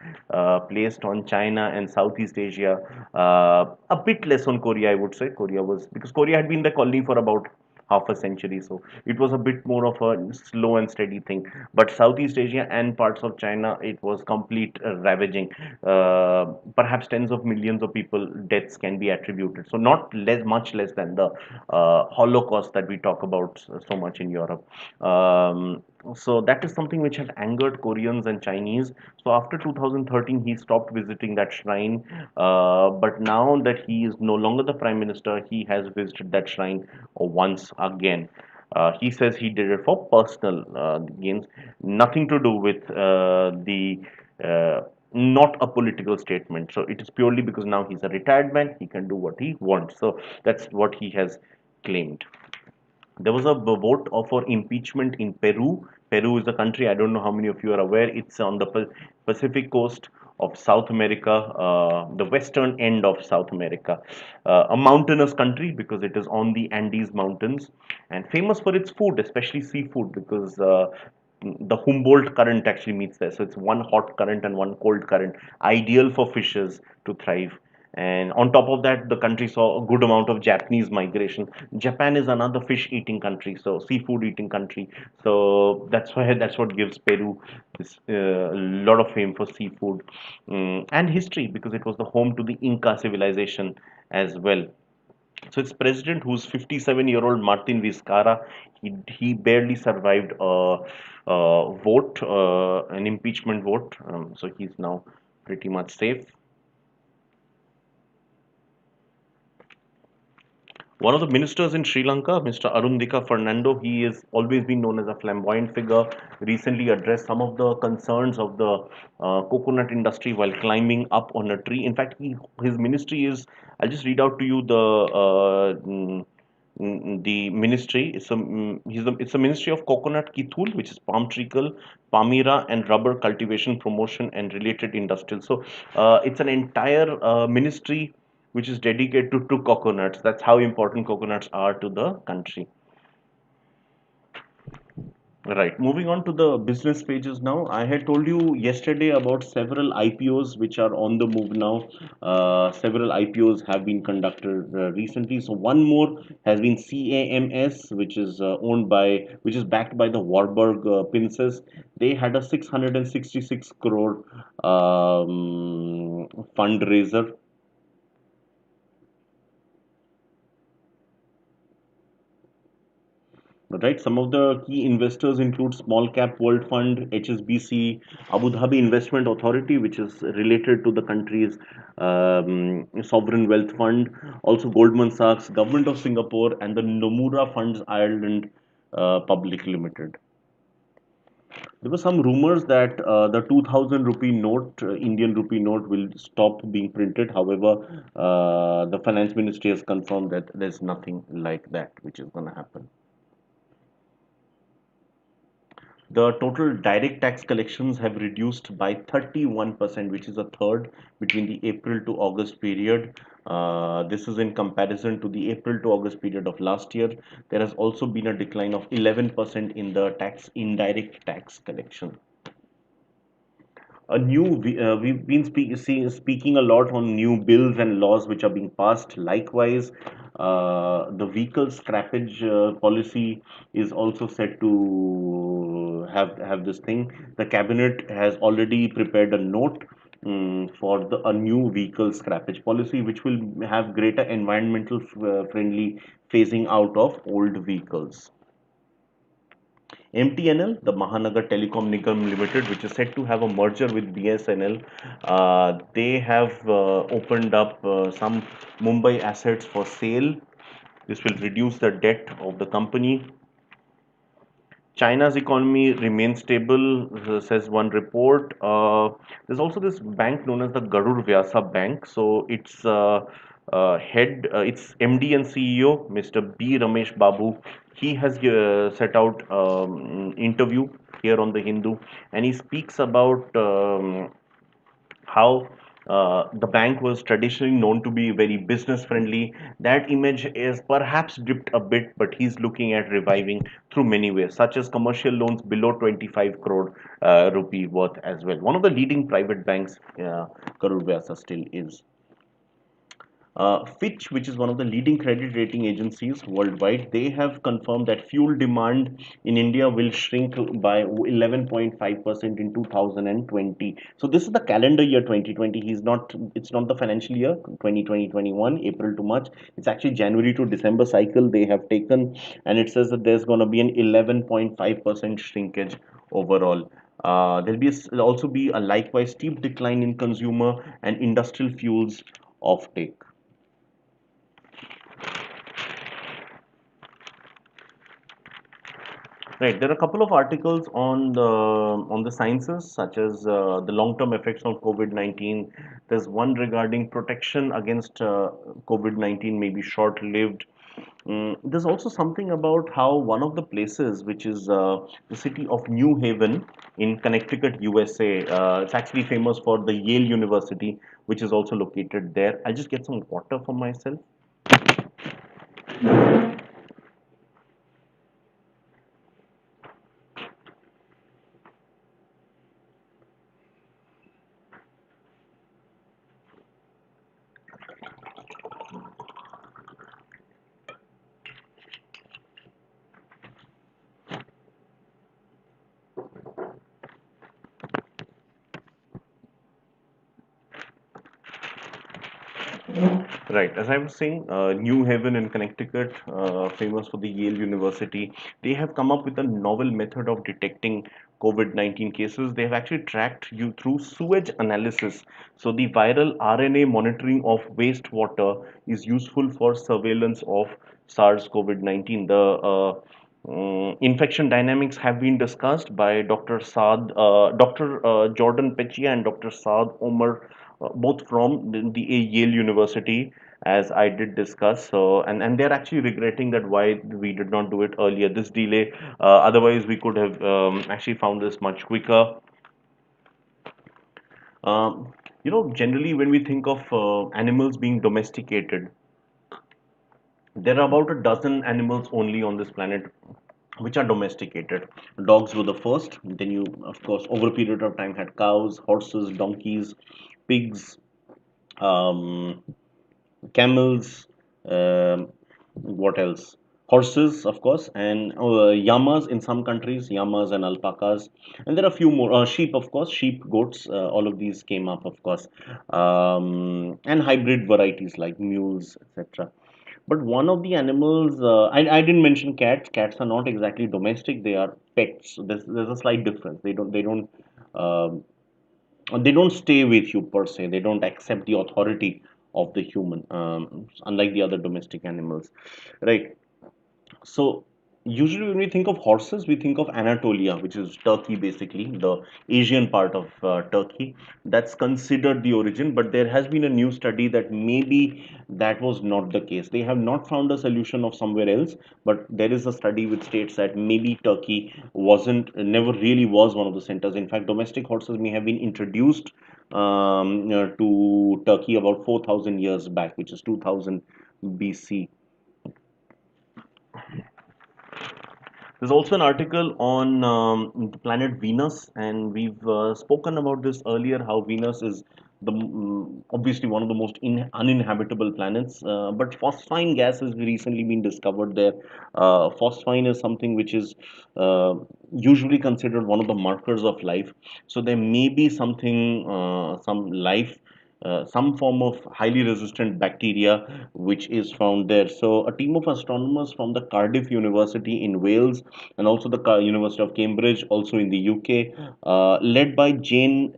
placed on China and Southeast Asia, a bit less on Korea, I would say. Korea was, because Korea had been the colony for about half a century, so it was a bit more of a slow and steady thing. But Southeast Asia and parts of China, it was complete ravaging. Perhaps tens of millions of people deaths can be attributed, so not much less than the Holocaust that we talk about so much in Europe. So that is something which had angered Koreans and Chinese. So after 2013, he stopped visiting that shrine. But now that he is no longer the prime minister, he has visited that shrine once again. He says he did it for personal gains, nothing to do with the not a political statement. So it is purely because now he's a retired man, he can do what he wants. So that's what he has claimed. There was a vote for impeachment in Peru. Peru is a country, I don't know how many of you are aware, it's on the Pacific coast of South America, the western end of South America. A mountainous country because it is on the Andes Mountains and famous for its food, especially seafood, because the Humboldt current actually meets there. So it's one hot current and one cold current, ideal for fishes to thrive. And on top of that, the country saw a good amount of Japanese migration. Japan is another fish-eating country, so seafood-eating country. So that's what gives Peru this lot of fame for seafood and history, because it was the home to the Inca civilization as well. So its president, who's 57-year-old Martin Vizcarra, he barely survived a vote, an impeachment vote. So he's now pretty much safe. One of the ministers in Sri Lanka, Mr. Arundika Fernando, he has always been known as a flamboyant figure. Recently addressed some of the concerns of the coconut industry while climbing up on a tree. In fact, his ministry is, I'll just read out to you the ministry. It's a ministry of coconut kithul, which is palm treacle, palmyra, and rubber cultivation, promotion, and related industrial. So it's an entire ministry which is dedicated to coconuts. That's how important coconuts are to the country. Right. Moving on to the business pages now. I had told you yesterday about several IPOs which are on the move now. Several IPOs have been conducted recently. So one more has been CAMS, which is which is backed by the Warburg Pincers. They had a 666 crore fundraiser. Right. Some of the key investors include Small Cap World Fund, HSBC, Abu Dhabi Investment Authority, which is related to the country's sovereign wealth fund, also Goldman Sachs, Government of Singapore, and the Nomura Funds Ireland Public Limited. There were some rumors that the 2000 rupee note, Indian rupee note, will stop being printed. However, the finance ministry has confirmed that there's nothing like that which is going to happen. The total direct tax collections have reduced by 31%, which is a third between the April to August period. This is in comparison to the April to August period of last year. There has also been a decline of 11% in the indirect tax collection. We've been speaking a lot on new bills and laws which are being passed. Likewise, the vehicle scrappage policy is also set to have this thing. The cabinet has already prepared a note for a new vehicle scrappage policy, which will have greater environmental friendly phasing out of old vehicles. MTNL, the Mahanagar Telecom Nigam Limited, which is set to have a merger with BSNL, they have opened up some Mumbai assets for sale. This will reduce the debt of the company. China's economy remains stable, says one report. There's also this bank known as the Garur Vyasa Bank. So its MD and CEO, Mr. B. Ramesh Babu, he has set out interview here on the Hindu, and he speaks about how the bank was traditionally known to be very business friendly. That image is perhaps dipped a bit, but he's looking at reviving through many ways, such as commercial loans below 25 crore rupee worth as well. One of the leading private banks, Karur Vyasa still is. Fitch, which is one of the leading credit rating agencies worldwide, they have confirmed that fuel demand in India will shrink by 11.5% in 2020. So this is the calendar year 2020. It's not the financial year 2020-21, April to March. It's actually January to December cycle they have taken, and it says that there's going to be an 11.5% shrinkage overall. Also be a likewise steep decline in consumer and industrial fuels offtake. Right, there are a couple of articles on the sciences, such as the long-term effects of COVID-19. There's one regarding protection against COVID-19 may be short-lived. There's also something about how one of the places, which is the city of New Haven in Connecticut, USA, it's actually famous for the Yale University, which is also located there. I'll just get some water for myself. Right, as I was saying, New Haven in Connecticut, famous for the Yale University, they have come up with a novel method of detecting COVID-19 cases. They have actually tracked you through sewage analysis. So the viral RNA monitoring of wastewater is useful for surveillance of SARS-CoV-19. Infection dynamics have been discussed by Dr. Jordan Pechia and Dr. Saad Omar, both from the Yale University, as I did discuss. So, and they're actually regretting that why we did not do it earlier. This delay, otherwise we could have actually found this much quicker. Generally when we think of animals being domesticated, there are about a dozen animals only on this planet which are domesticated. Dogs were the first. Then you, of course, over a period of time had cows, horses, donkeys, pigs, um, camels, what else? Horses, of course, and llamas in some countries, llamas and alpacas. And there are a few more. Sheep, of course, sheep, goats, all of these came up, of course. And hybrid varieties like mules, etc. But one of the animals, I didn't mention cats. Cats are not exactly domestic; they are pets. So there's a slight difference. Um, they don't stay with you per se. They don't accept the authority of the human, unlike the other domestic animals, right? So Usually, when we think of horses, we think of Anatolia, which is Turkey, basically, the Asian part of Turkey. That's considered the origin, but there has been a new study that maybe that was not the case. They have not found a solution of somewhere else, but there is a study which states that maybe Turkey never really was one of the centers. In fact, domestic horses may have been introduced to Turkey about 4,000 years back, which is 2000 BC. There's also an article on the planet Venus, and we've spoken about this earlier. How Venus is obviously one of the most uninhabitable planets, but phosphine gas has recently been discovered there. Phosphine is something which is usually considered one of the markers of life. So there may be some life, some form of highly resistant bacteria which is found there. So, a team of astronomers from the Cardiff University in Wales and also the University of Cambridge, also in the UK, led by Jane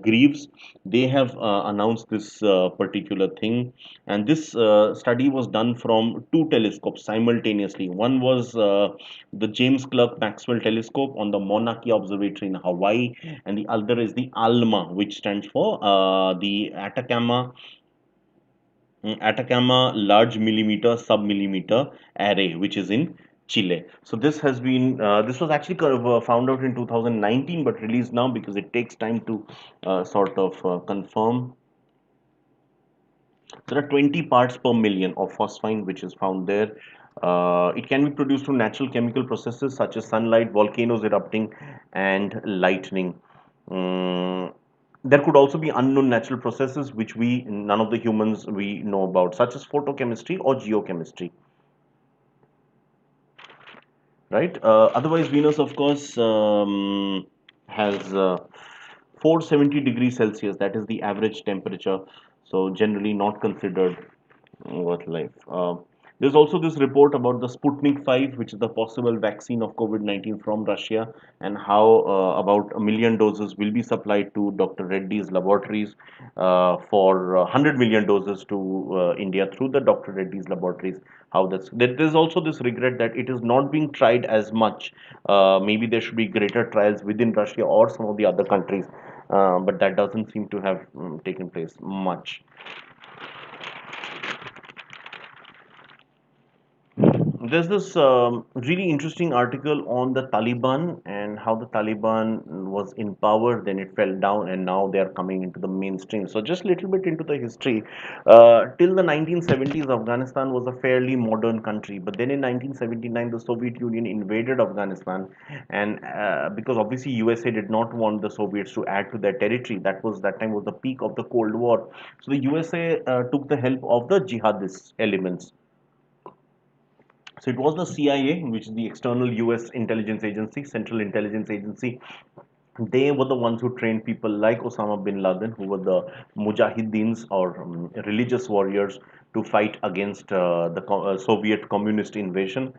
Greaves, they have announced this particular thing. And this study was done from two telescopes simultaneously. One was the James Clerk Maxwell Telescope on the Mauna Kea Observatory in Hawaii, and the other is the ALMA, which stands for the Atacama Large Millimeter Submillimeter Array, which is in Chile. So this was actually found out in 2019, but released now because it takes time to sort of confirm. There are 20 parts per million of phosphine which is found there. It can be produced through natural chemical processes such as sunlight, volcanoes erupting, and lightning. Mm, there could also be unknown natural processes which none of the humans we know about, such as photochemistry or geochemistry, right? Otherwise, Venus, of course, has 470 degrees Celsius. That is the average temperature. So generally not considered what life. There's also this report about the Sputnik 5, which is the possible vaccine of COVID-19 from Russia, and how about 1 million doses will be supplied to Dr. Reddy's laboratories for 100 million doses to India through the Dr. Reddy's laboratories. How there's also this regret that it is not being tried as much. Maybe there should be greater trials within Russia or some of the other countries, but that doesn't seem to have taken place much. There's this really interesting article on the Taliban and how the Taliban was in power, then it fell down, and now they are coming into the mainstream. So, just a little bit into the history. Till the 1970s, Afghanistan was a fairly modern country, but then in 1979, the Soviet Union invaded Afghanistan, and because obviously USA did not want the Soviets to add to their territory, that time was the peak of the Cold War. So, the USA took the help of the jihadist elements. So it was the CIA, which is the external US intelligence agency, Central Intelligence Agency. They were the ones who trained people like Osama bin Laden, who were the Mujahideens or religious warriors to fight against the Soviet communist invasion.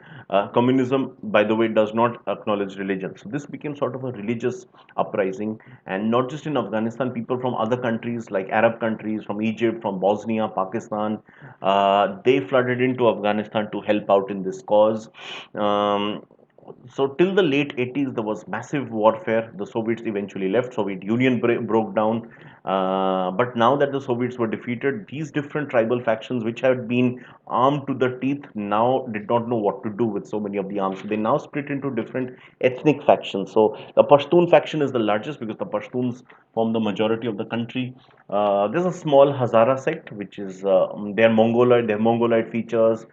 Communism, by the way, does not acknowledge religion. So this became sort of a religious uprising. And not just in Afghanistan, people from other countries like Arab countries, from Egypt, from Bosnia, Pakistan, they flooded into Afghanistan to help out in this cause. So till the late 80s there was massive warfare. The Soviets eventually left, Soviet Union broke down, but now that the Soviets were defeated, these different tribal factions which had been armed to the teeth now did not know what to do with so many of the arms. So they now split into different ethnic factions. So the Pashtun faction is the largest because the Pashtuns form the majority of the country. There's a small Hazara sect which is they have Mongoloid features,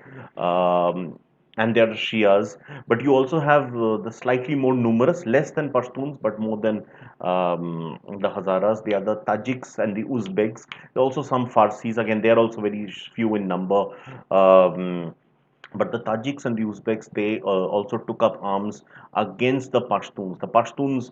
and they are Shias. But you also have the slightly more numerous, less than Pashtuns, but more than the Hazaras. They are the Tajiks and the Uzbeks. There are also some Farsis. Again, they are also very few in number. But the Tajiks and the Uzbeks, they also took up arms against the Pashtuns. The Pashtuns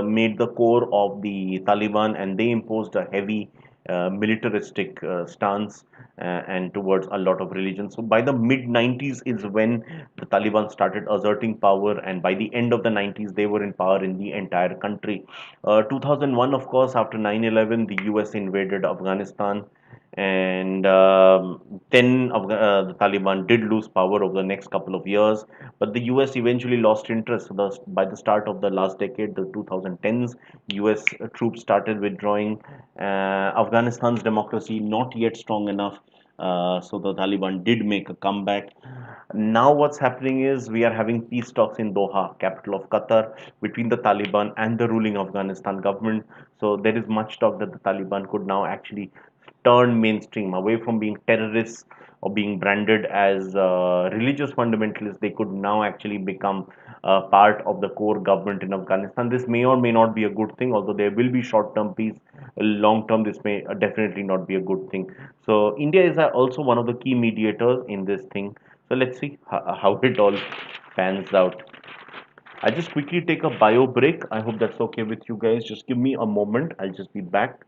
made the core of the Taliban, and they imposed a heavy militaristic stance and towards a lot of religion. So by the mid 90s is when the Taliban started asserting power, and by the end of the 90s, they were in power in the entire country. 2001, of course, after 9/11, the US invaded Afghanistan, And then the Taliban did lose power over the next couple of years, but the US eventually lost interest. So by the start of the last decade, the 2010s, US troops started withdrawing. Afghanistan's democracy not yet strong enough, so the Taliban did make a comeback. Now, what's happening is we are having peace talks in Doha, capital of Qatar, between the Taliban and the ruling Afghanistan government. So there is much talk that the Taliban could now actually turn mainstream away from being terrorists or being branded as religious fundamentalists. They could now actually become part of the core government in Afghanistan. This may or may not be a good thing, although there will be short-term peace. Long-term, this may definitely not be a good thing. So India is also one of the key mediators in this thing. So let's see how it all pans out. I'll just quickly take a bio break. I hope that's okay with you guys. Just give me a moment. I'll just be back.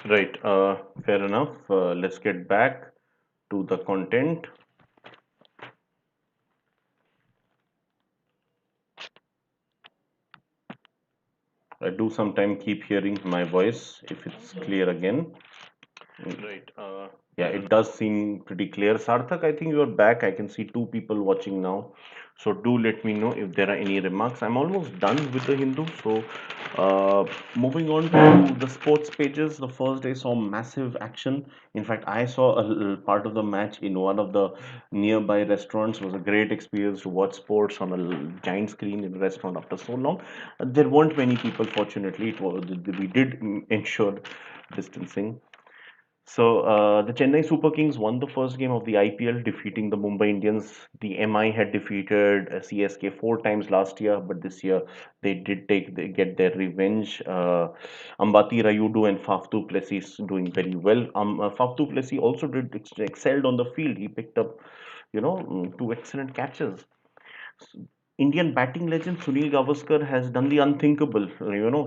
Right, fair enough. Let's get back to the content. I do sometime keep hearing my voice if it's clear again. Right. Yeah, it does seem pretty clear. Sarthak, I think you're back. I can see two people watching now. So do let me know if there are any remarks. I'm almost done with the Hindu. So moving on to the sports pages, the first day saw massive action. In fact, I saw a little part of the match in one of the nearby restaurants. It was a great experience to watch sports on a giant screen in a restaurant after so long. There weren't many people, fortunately. We did ensure distancing. So the Chennai Super Kings won the first game of the IPL, defeating the Mumbai Indians. The MI had defeated CSK four times last year, but this year they get their revenge. Ambati Rayudu and Faf du Plessis doing very well. Faf du Plessis also excelled on the field. He picked up, two excellent catches. Indian batting legend Sunil Gavaskar has done the unthinkable.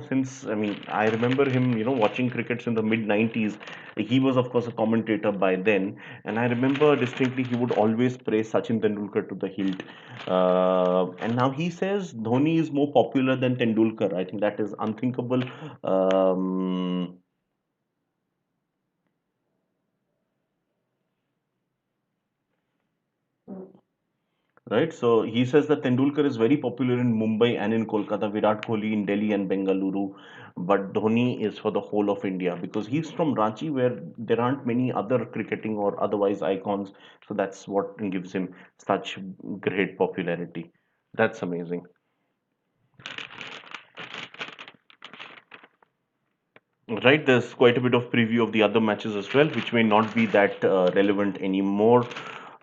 Since I remember him, watching crickets in the mid '90s. He was, of course, a commentator by then, and I remember distinctly he would always praise Sachin Tendulkar to the hilt. And now he says Dhoni is more popular than Tendulkar. I think that is unthinkable. Um, Right, so he says that Tendulkar is very popular in Mumbai and in Kolkata, Virat Kohli in Delhi and Bengaluru, but Dhoni is for the whole of India because he's from Ranchi where there aren't many other cricketing or otherwise icons, so that's what gives him such great popularity. That's amazing. Right, there's quite a bit of preview of the other matches as well, which may not be that relevant anymore.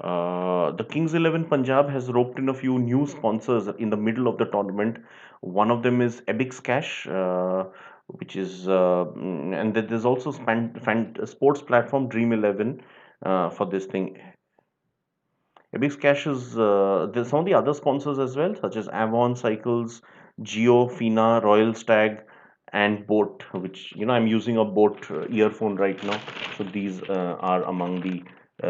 The Kings 11 Punjab has roped in a few new sponsors in the middle of the tournament. One of them is Ebix Cash, which is, and then there's also sports platform Dream 11 for this thing. Ebix Cash is there's some of the other sponsors as well, such as Avon Cycles, Geo, Fina, Royal Stag, and Boat. Which I'm using a Boat earphone right now, so these are among the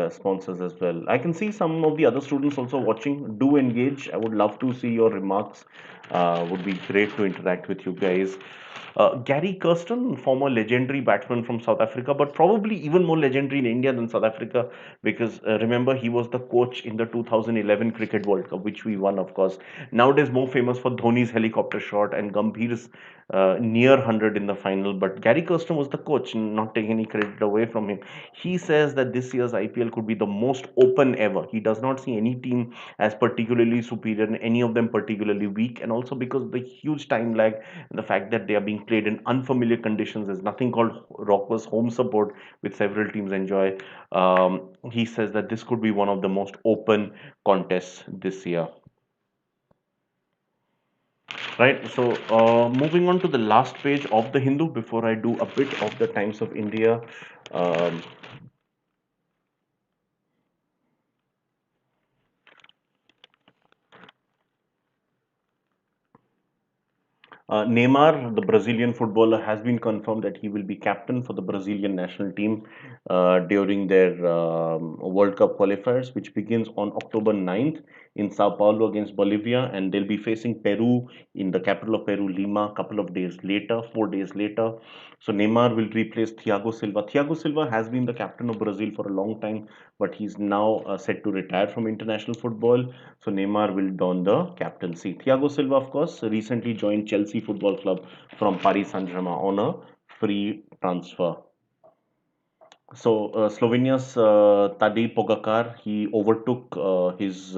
sponsors as well. I can see some of the other students also watching. Do engage. I would love to see your remarks. Would be great to interact with you guys. Gary Kirsten, former legendary batsman from South Africa, but probably even more legendary in India than South Africa, because remember, he was the coach in the 2011 Cricket World Cup, which we won, of course. Nowadays, more famous for Dhoni's helicopter shot and Gambhir's near 100 in the final. But Gary Kirsten was the coach, not taking any credit away from him. He says that this year's IPL could be the most open ever. He does not see any team as particularly superior and any of them particularly weak. And also because of the huge time lag and the fact that they are being played in unfamiliar conditions, there's nothing called raucous home support, which several teams enjoy. He says that this could be one of the most open contests this year. Right, so moving on to the last page of the Hindu before I do a bit of the Times of India. Um, Neymar, the Brazilian footballer, has been confirmed that he will be captain for the Brazilian national team during their World Cup qualifiers, which begins on October 9th in Sao Paulo against Bolivia, and they'll be facing Peru in the capital of Peru, Lima, a couple of days later, 4 days later. So Neymar will replace Thiago Silva. Thiago Silva has been the captain of Brazil for a long time, but he's now set to retire from international football. So Neymar will don the captaincy. Thiago Silva, of course, recently joined Chelsea Football Club from Paris Saint-Germain on a free transfer. So Slovenia's Tadej Pogacar, he overtook his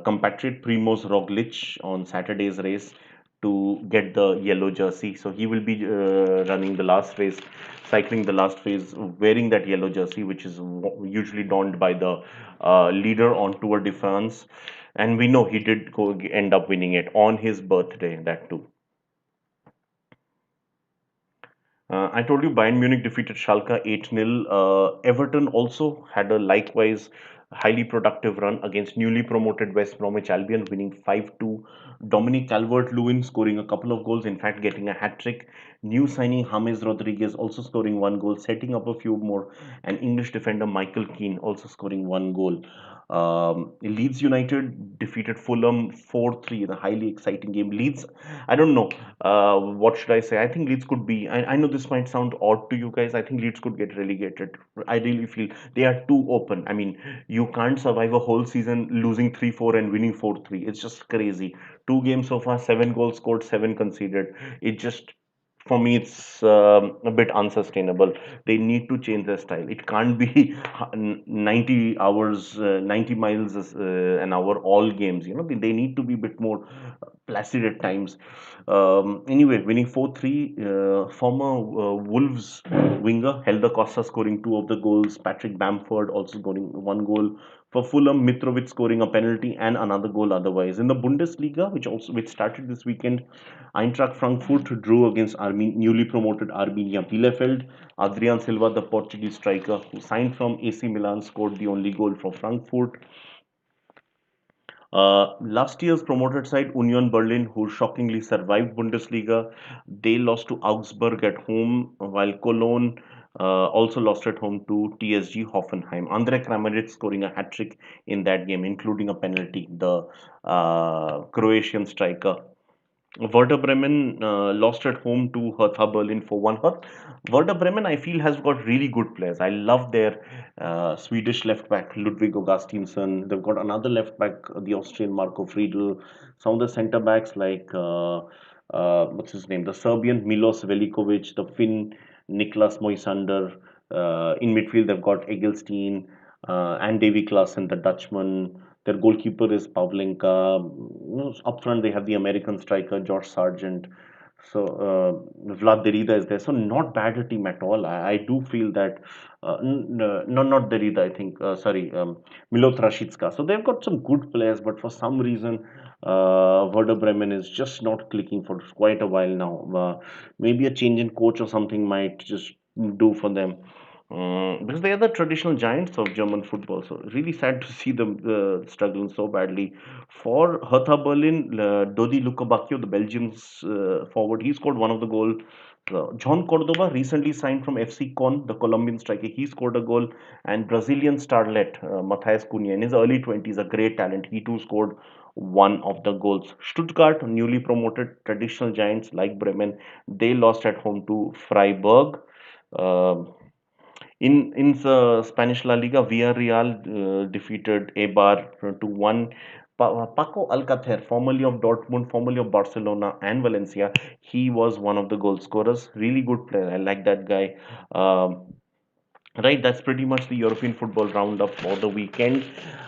compatriot Primoz Roglic on Saturday's race to get the yellow jersey. So he will be running the last race, cycling the last phase, wearing that yellow jersey, which is usually donned by the leader on Tour de France. And we know he did end up winning it on his birthday, that too. I told you Bayern Munich defeated Schalke 8-0. Everton also had a likewise highly productive run against newly promoted West Bromwich Albion, winning 5-2. Dominic Calvert-Lewin scoring a couple of goals, in fact, getting a hat trick. New signing James Rodriguez also scoring one goal, setting up a few more. And English defender Michael Keane also scoring one goal. Leeds United defeated Fulham 4-3 in a highly exciting game. Leeds, I don't know. What should I say? I think Leeds could be. I know this might sound odd to you guys. I think Leeds could get relegated. I really feel they are too open. I mean, you can't survive a whole season losing 3-4 and winning 4-3. It's just crazy. Two games so far, 7 goals scored, seven conceded. It just, for me, it's a bit unsustainable. They need to change their style. It can't be 90 hours, 90 miles an hour all games. They need to be a bit more placid at times. Anyway, winning 4-3, former Wolves winger Helder Costa scoring two of the goals, Patrick Bamford also scoring one goal. For Fulham, Mitrovic scoring a penalty and another goal otherwise. In the Bundesliga, which started this weekend, Eintracht Frankfurt drew against newly promoted Arminia Bielefeld. Adrian Silva, the Portuguese striker who signed from AC Milan, scored the only goal for Frankfurt. Last year's promoted side Union Berlin, who shockingly survived Bundesliga, they lost to Augsburg at home, while Cologne also lost at home to TSG Hoffenheim. Andre Kramaric scoring a hat trick in that game, including a penalty. The Croatian striker Werder Bremen lost at home to Hertha Berlin for 1. Werder Bremen, I feel, has got really good players. I love their Swedish left back Ludwig Augustinsson. They've got another left back, the Austrian Marco Friedl. Some of the centre backs like what's his name, the Serbian Milos Velikovic, the Finn Niklas Moisander. In midfield, they've got Egelstein and Davy Klaassen, the Dutchman. Their goalkeeper is Pavlenka. Up front, they have the American striker Josh Sargent. So Vlad Derrida is there. So not bad a team at all. I do feel that no, not Derrida. I think sorry, Milot Rashica. So they've got some good players, but for some reason, Werder Bremen is just not clicking for quite a while now. Maybe a change in coach or something might just do for them. Because they are the traditional giants of German football. So really sad to see them struggling so badly. For Hertha Berlin, Dodi Lukebakio, the Belgium's forward, he scored one of the goal. John Cordoba recently signed from FC Con, the Colombian striker. He scored a goal, and Brazilian starlet Matthias Cunha in his early 20s, a great talent. He too scored one of the goals. Stuttgart, newly promoted traditional giants like Bremen, they lost at home to Freiburg. Um in the Spanish La Liga, Villarreal defeated Eibar 2-1. Paco Alcacer, formerly of Dortmund, formerly of Barcelona and Valencia, he was one of the goal scorers. Really good player. I like that guy. Um, right, that's pretty much the European football roundup for the weekend.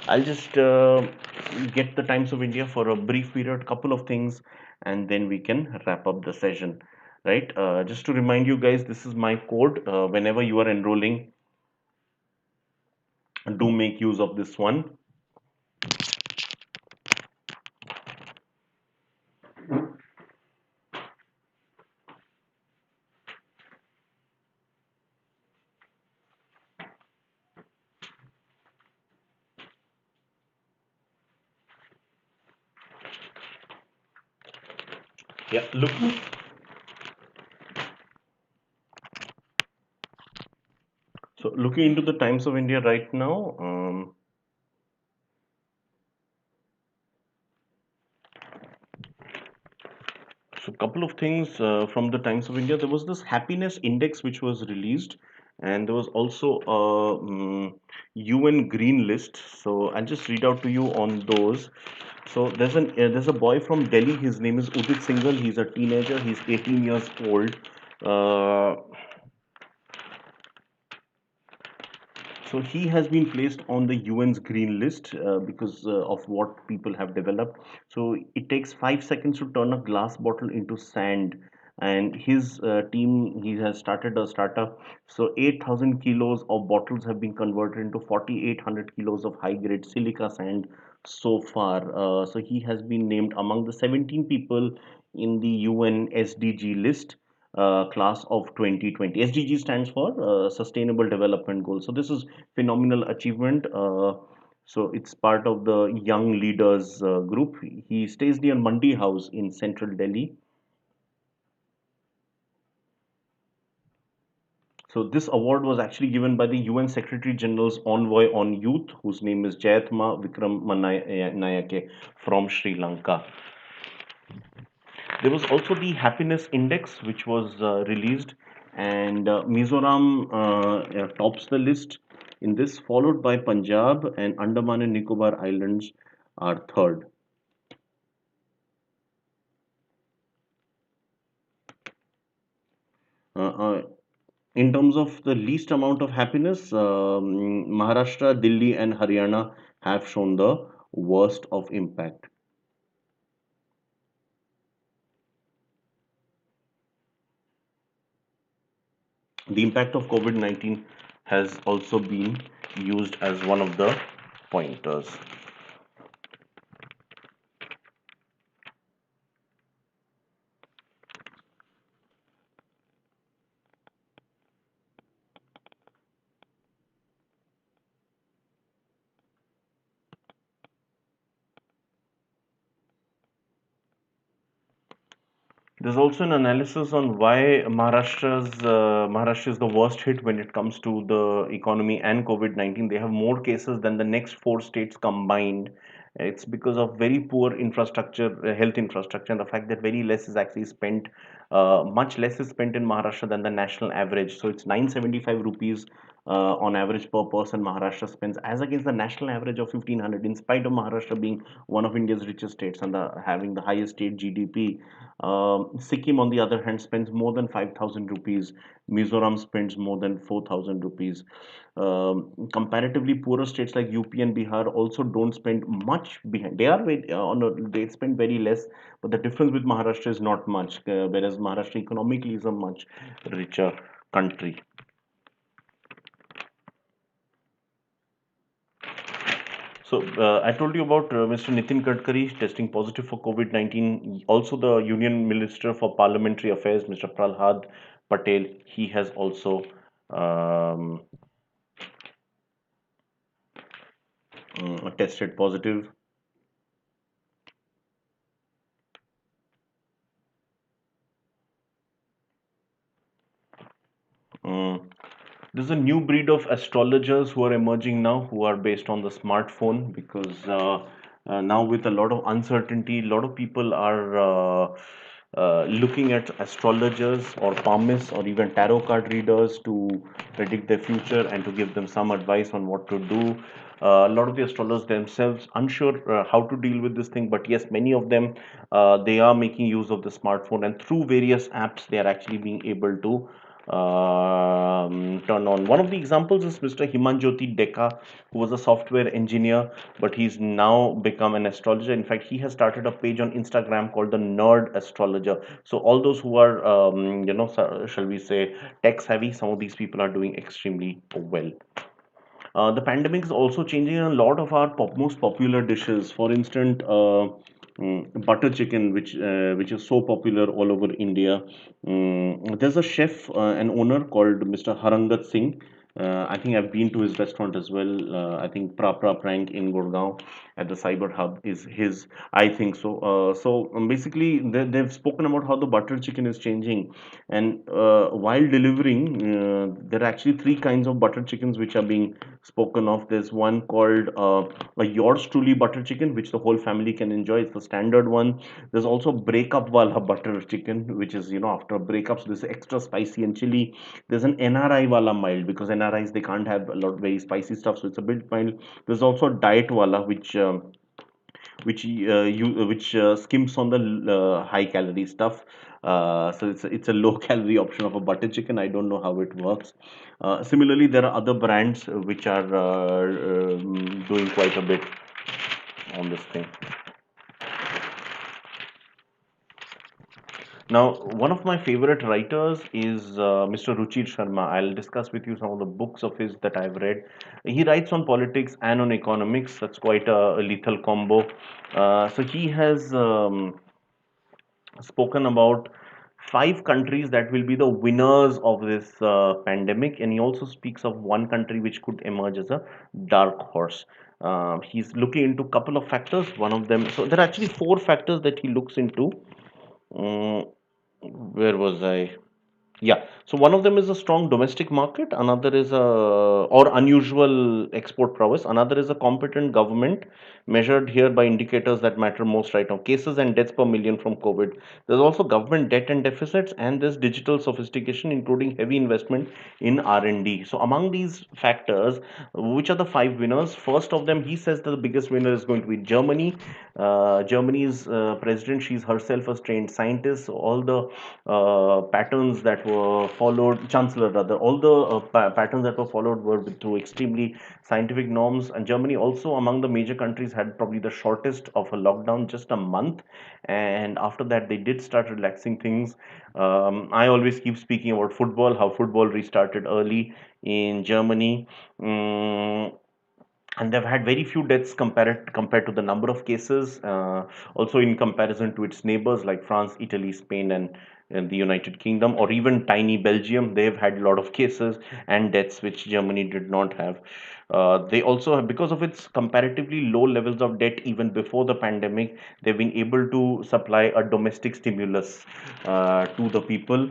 I'll just get the Times of India for a brief period, couple of things, and then we can wrap up the session. Right, just to remind you guys, this is my code. Whenever you are enrolling, do make use of this one. Yeah, so looking into the Times of India right now. So a couple of things from the Times of India. There was this happiness index which was released, and there was also a UN green list. So I'll just read out to you on those. So there's a boy from Delhi. His name is Udit Singhal. He's a teenager. He's 18 years old. Uh, So he has been placed on the UN's green list because of what people have developed. So it takes 5 seconds to turn a glass bottle into sand. And his team, he has started a startup. So 8,000 kilos of bottles have been converted into 4,800 kilos of high grade silica sand so far. So he has been named among the 17 people in the UN SDG list class of 2020. SDG stands for Sustainable Development Goals. So this is phenomenal achievement. So it's part of the Young Leaders group. He stays near Mandi House in central Delhi. So this award was actually given by the UN Secretary General's envoy on youth, whose name is Jayatma Vikram Nayake from Sri Lanka. There was also the happiness index, which was released, and Mizoram tops the list in this, followed by Punjab, and Andaman and Nicobar Islands are third. Uh, uh, in terms of the least amount of happiness, Maharashtra, Delhi, and Haryana have shown the worst of impact. The impact of COVID-19 has also been used as one of the pointers. There's also an analysis on why Maharashtra is the worst hit when it comes to the economy and COVID-19. They have more cases than the next four states combined. It's because of very poor infrastructure, health infrastructure, and the fact that very less is actually spent, much less is spent in Maharashtra than the national average. So it's 975 rupees on average per person Maharashtra spends, as against the national average of 1500. In spite of Maharashtra being one of India's richest states and having the highest state GDP, Sikkim, on the other hand, spends more than 5,000 rupees. Mizoram spends more than 4,000 rupees. Comparatively, poorer states like UP and Bihar also don't spend much behind. They are they spend very less, but the difference with Maharashtra is not much. Whereas Maharashtra economically is a much richer country. So I told you about Mr. Nitin Gadkari testing positive for COVID-19. Also, the Union Minister for Parliamentary Affairs, Mr. Pralhad Patel, he has also um, tested positive. Mm. There's a new breed of astrologers who are emerging now, who are based on the smartphone because now with a lot of uncertainty, a lot of people are looking at astrologers or palmists or even tarot card readers to predict their future and to give them some advice on what to do. A lot of the astrologers themselves unsure how to deal with this thing, but yes, many of them they are making use of the smartphone, and through various apps they are actually being able to turn on. One of the examples is Mr. Himanjoti Deka, who was a software engineer, but he's now become an astrologer. In fact, he has started a page on Instagram called the Nerd Astrologer. So all those who are, shall we say, tech savvy, some of these people are doing extremely well. The pandemic is also changing a lot of our most popular dishes. For instance, butter chicken, which is so popular all over India. There's a chef and owner called Mr. Harangat Singh. I think I've been to his restaurant as well. I think Pra Prank in Gurgaon at the Cyber Hub is his. I think so. Basically, they've spoken about how the butter chicken is changing, and while delivering, there are actually three kinds of butter chickens which are being spoken of. There's one called a yours truly butter chicken, which the whole family can enjoy. It's the standard one. There's also breakup wala butter chicken, which is after breakups, this extra spicy and chili. There's an NRI wala mild because NRIs they can't have a lot very spicy stuff, so it's a bit mild. There's also diet wala, which skims on the high calorie stuff. So it's a low calorie option of a butter chicken. I don't know how it works. Similarly, there are other brands which are doing quite a bit on this thing. Now, one of my favorite writers is Mr. Ruchir Sharma. I'll discuss with you some of the books of his that I've read. He writes on politics and on economics. That's quite a lethal combo. So he has spoken about five countries that will be the winners of this pandemic, and he also speaks of one country which could emerge as a dark horse. He's looking into a couple of factors. One of them, so there are actually four factors that he looks into. Um, where was I? Yeah. So one of them is a strong domestic market. Another is a or unusual export prowess. Another is a competent government measured here by indicators that matter most right now: cases and deaths per million from COVID. There's also government debt and deficits, and there's digital sophistication, including heavy investment in R&D. So among these factors, which are the five winners? First of them, he says that the biggest winner is going to be Germany. Germany's president, she's herself a trained scientist. So all the patterns that were followed, chancellor rather, all the patterns that were followed were through extremely scientific norms. And Germany also among the major countries had probably the shortest of a lockdown, just a month. And after that they did start relaxing things. I always keep speaking about football, how football restarted early in Germany. Mm, and they've had very few deaths compared to the number of cases. Also, in comparison to its neighbors like France, Italy, Spain, and the United Kingdom, or even tiny Belgium, they've had a lot of cases and deaths, which Germany did not have. They also have, because of its comparatively low levels of debt even before the pandemic, they've been able to supply a domestic stimulus to the people.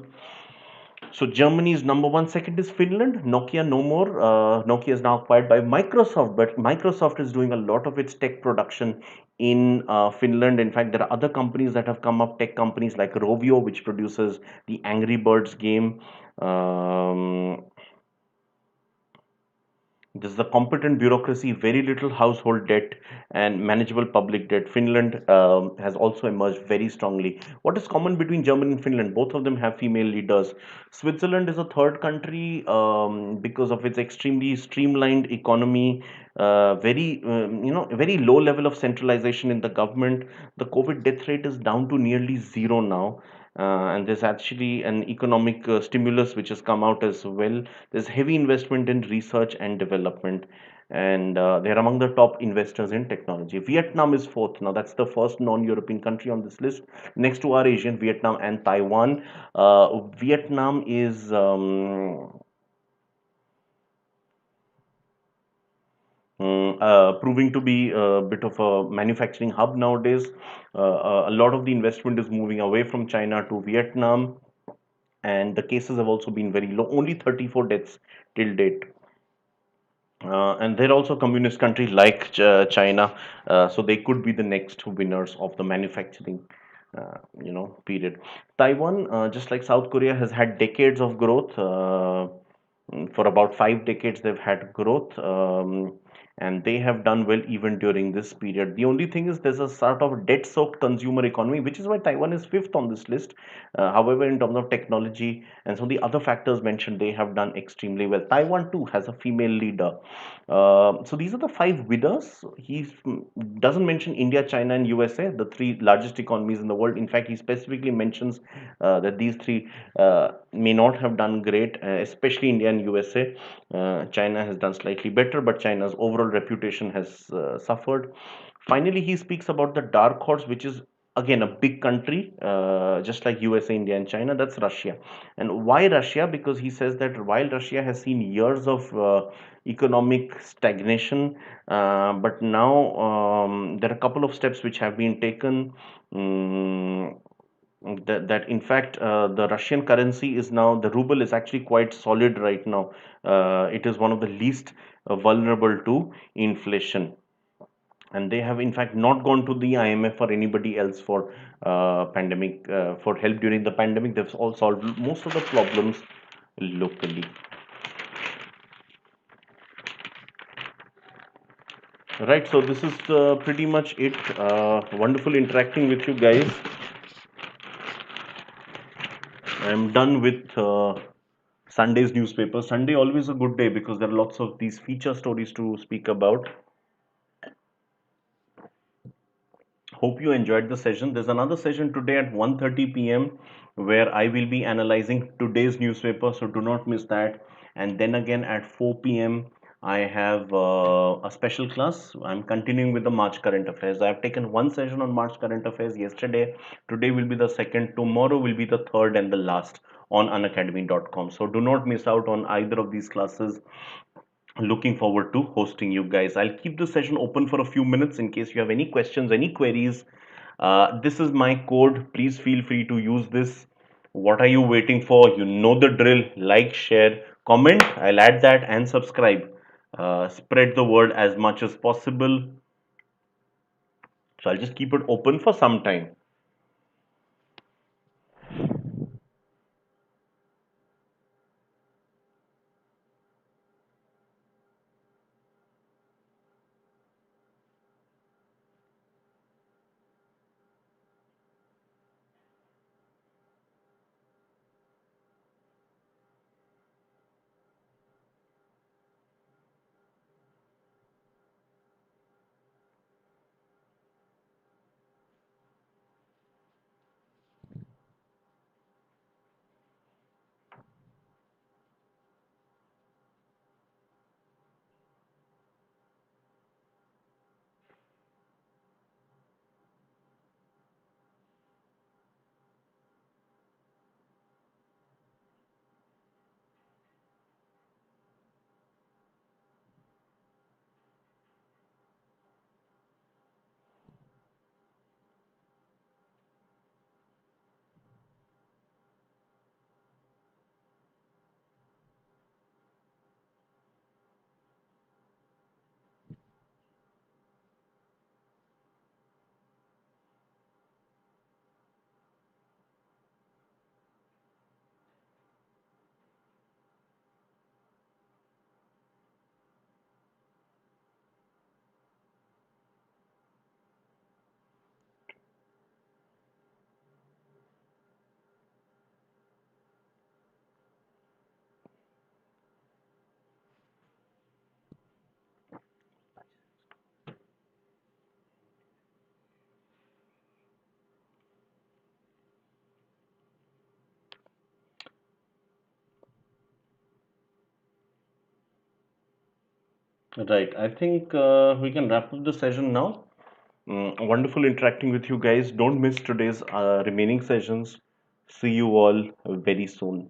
So Germany is number one. Second is Finland. Nokia no more. Nokia is now acquired by Microsoft, but Microsoft is doing a lot of its tech production in Finland. In fact, there are other companies that have come up, tech companies like Rovio, which produces the Angry Birds game. Um, there's the competent bureaucracy, very little household debt, and manageable public debt. Finland has also emerged very strongly. What is common between Germany and Finland? Both of them have female leaders. Switzerland is a third country because of its extremely streamlined economy, very low level of centralization in the government. The COVID death rate is down to nearly zero now. And there's actually an economic stimulus which has come out as well. There's heavy investment in research and development, and they're among the top investors in technology. Vietnam is fourth. Now, that's the first non-European country on this list. Next to our Asian, Vietnam and Taiwan. Vietnam is proving to be a bit of a manufacturing hub nowadays. A lot of the investment is moving away from China to Vietnam, and the cases have also been very low, only 34 deaths till date. And they're also communist country like China, so they could be the next winners of the manufacturing, period. Taiwan, just like South Korea, has had decades of growth. For about 5 decades, they've had growth, and they have done well even during this period. The only thing is there's a sort of debt-soaked consumer economy, which is why Taiwan is fifth on this list. However, in terms of technology and so the other factors mentioned, they have done extremely well. Taiwan too has a female leader. So these are the five winners. He doesn't mention India, China, and USA, the three largest economies in the world. In fact, he specifically mentions that these three may not have done great, especially India and USA. China has done slightly better, but China's overall reputation has suffered. Finally, he speaks about the dark horse, which is again a big country, just like USA, India, and China. That's Russia. And why Russia? Because he says that while Russia has seen years of economic stagnation, but now there are a couple of steps which have been taken. mm, that in fact the Russian currency is now, the ruble is actually quite solid right now. It is one of the least vulnerable to inflation, and they have in fact not gone to the IMF or anybody else for pandemic for help during the pandemic. They've all solved most of the problems locally. Right, so this is pretty much it. Wonderful interacting with you guys. I'm done with Sunday's newspaper. Sunday always a good day because there are lots of these feature stories to speak about. Hope you enjoyed the session. There's another session today at 1:30 p.m. where I will be analyzing today's newspaper, so do not miss that. And then again at 4 p.m. I have a special class. I'm continuing with the March current affairs. I have taken one session on March current affairs yesterday. Today will be the second. Tomorrow will be the third and the last on unacademy.com. So do not miss out on either of these classes. Looking forward to hosting you guys. I'll keep the session open for a few minutes in case you have any questions, any queries. This is my code. Please feel free to use this. What are you waiting for? You know the drill. Like, share, comment. I'll add that and subscribe. Spread the word as much as possible. So I'll just keep it open for some time. Right. I think we can wrap up the session now. Wonderful interacting with you guys. Don't miss today's remaining sessions. See you all very soon.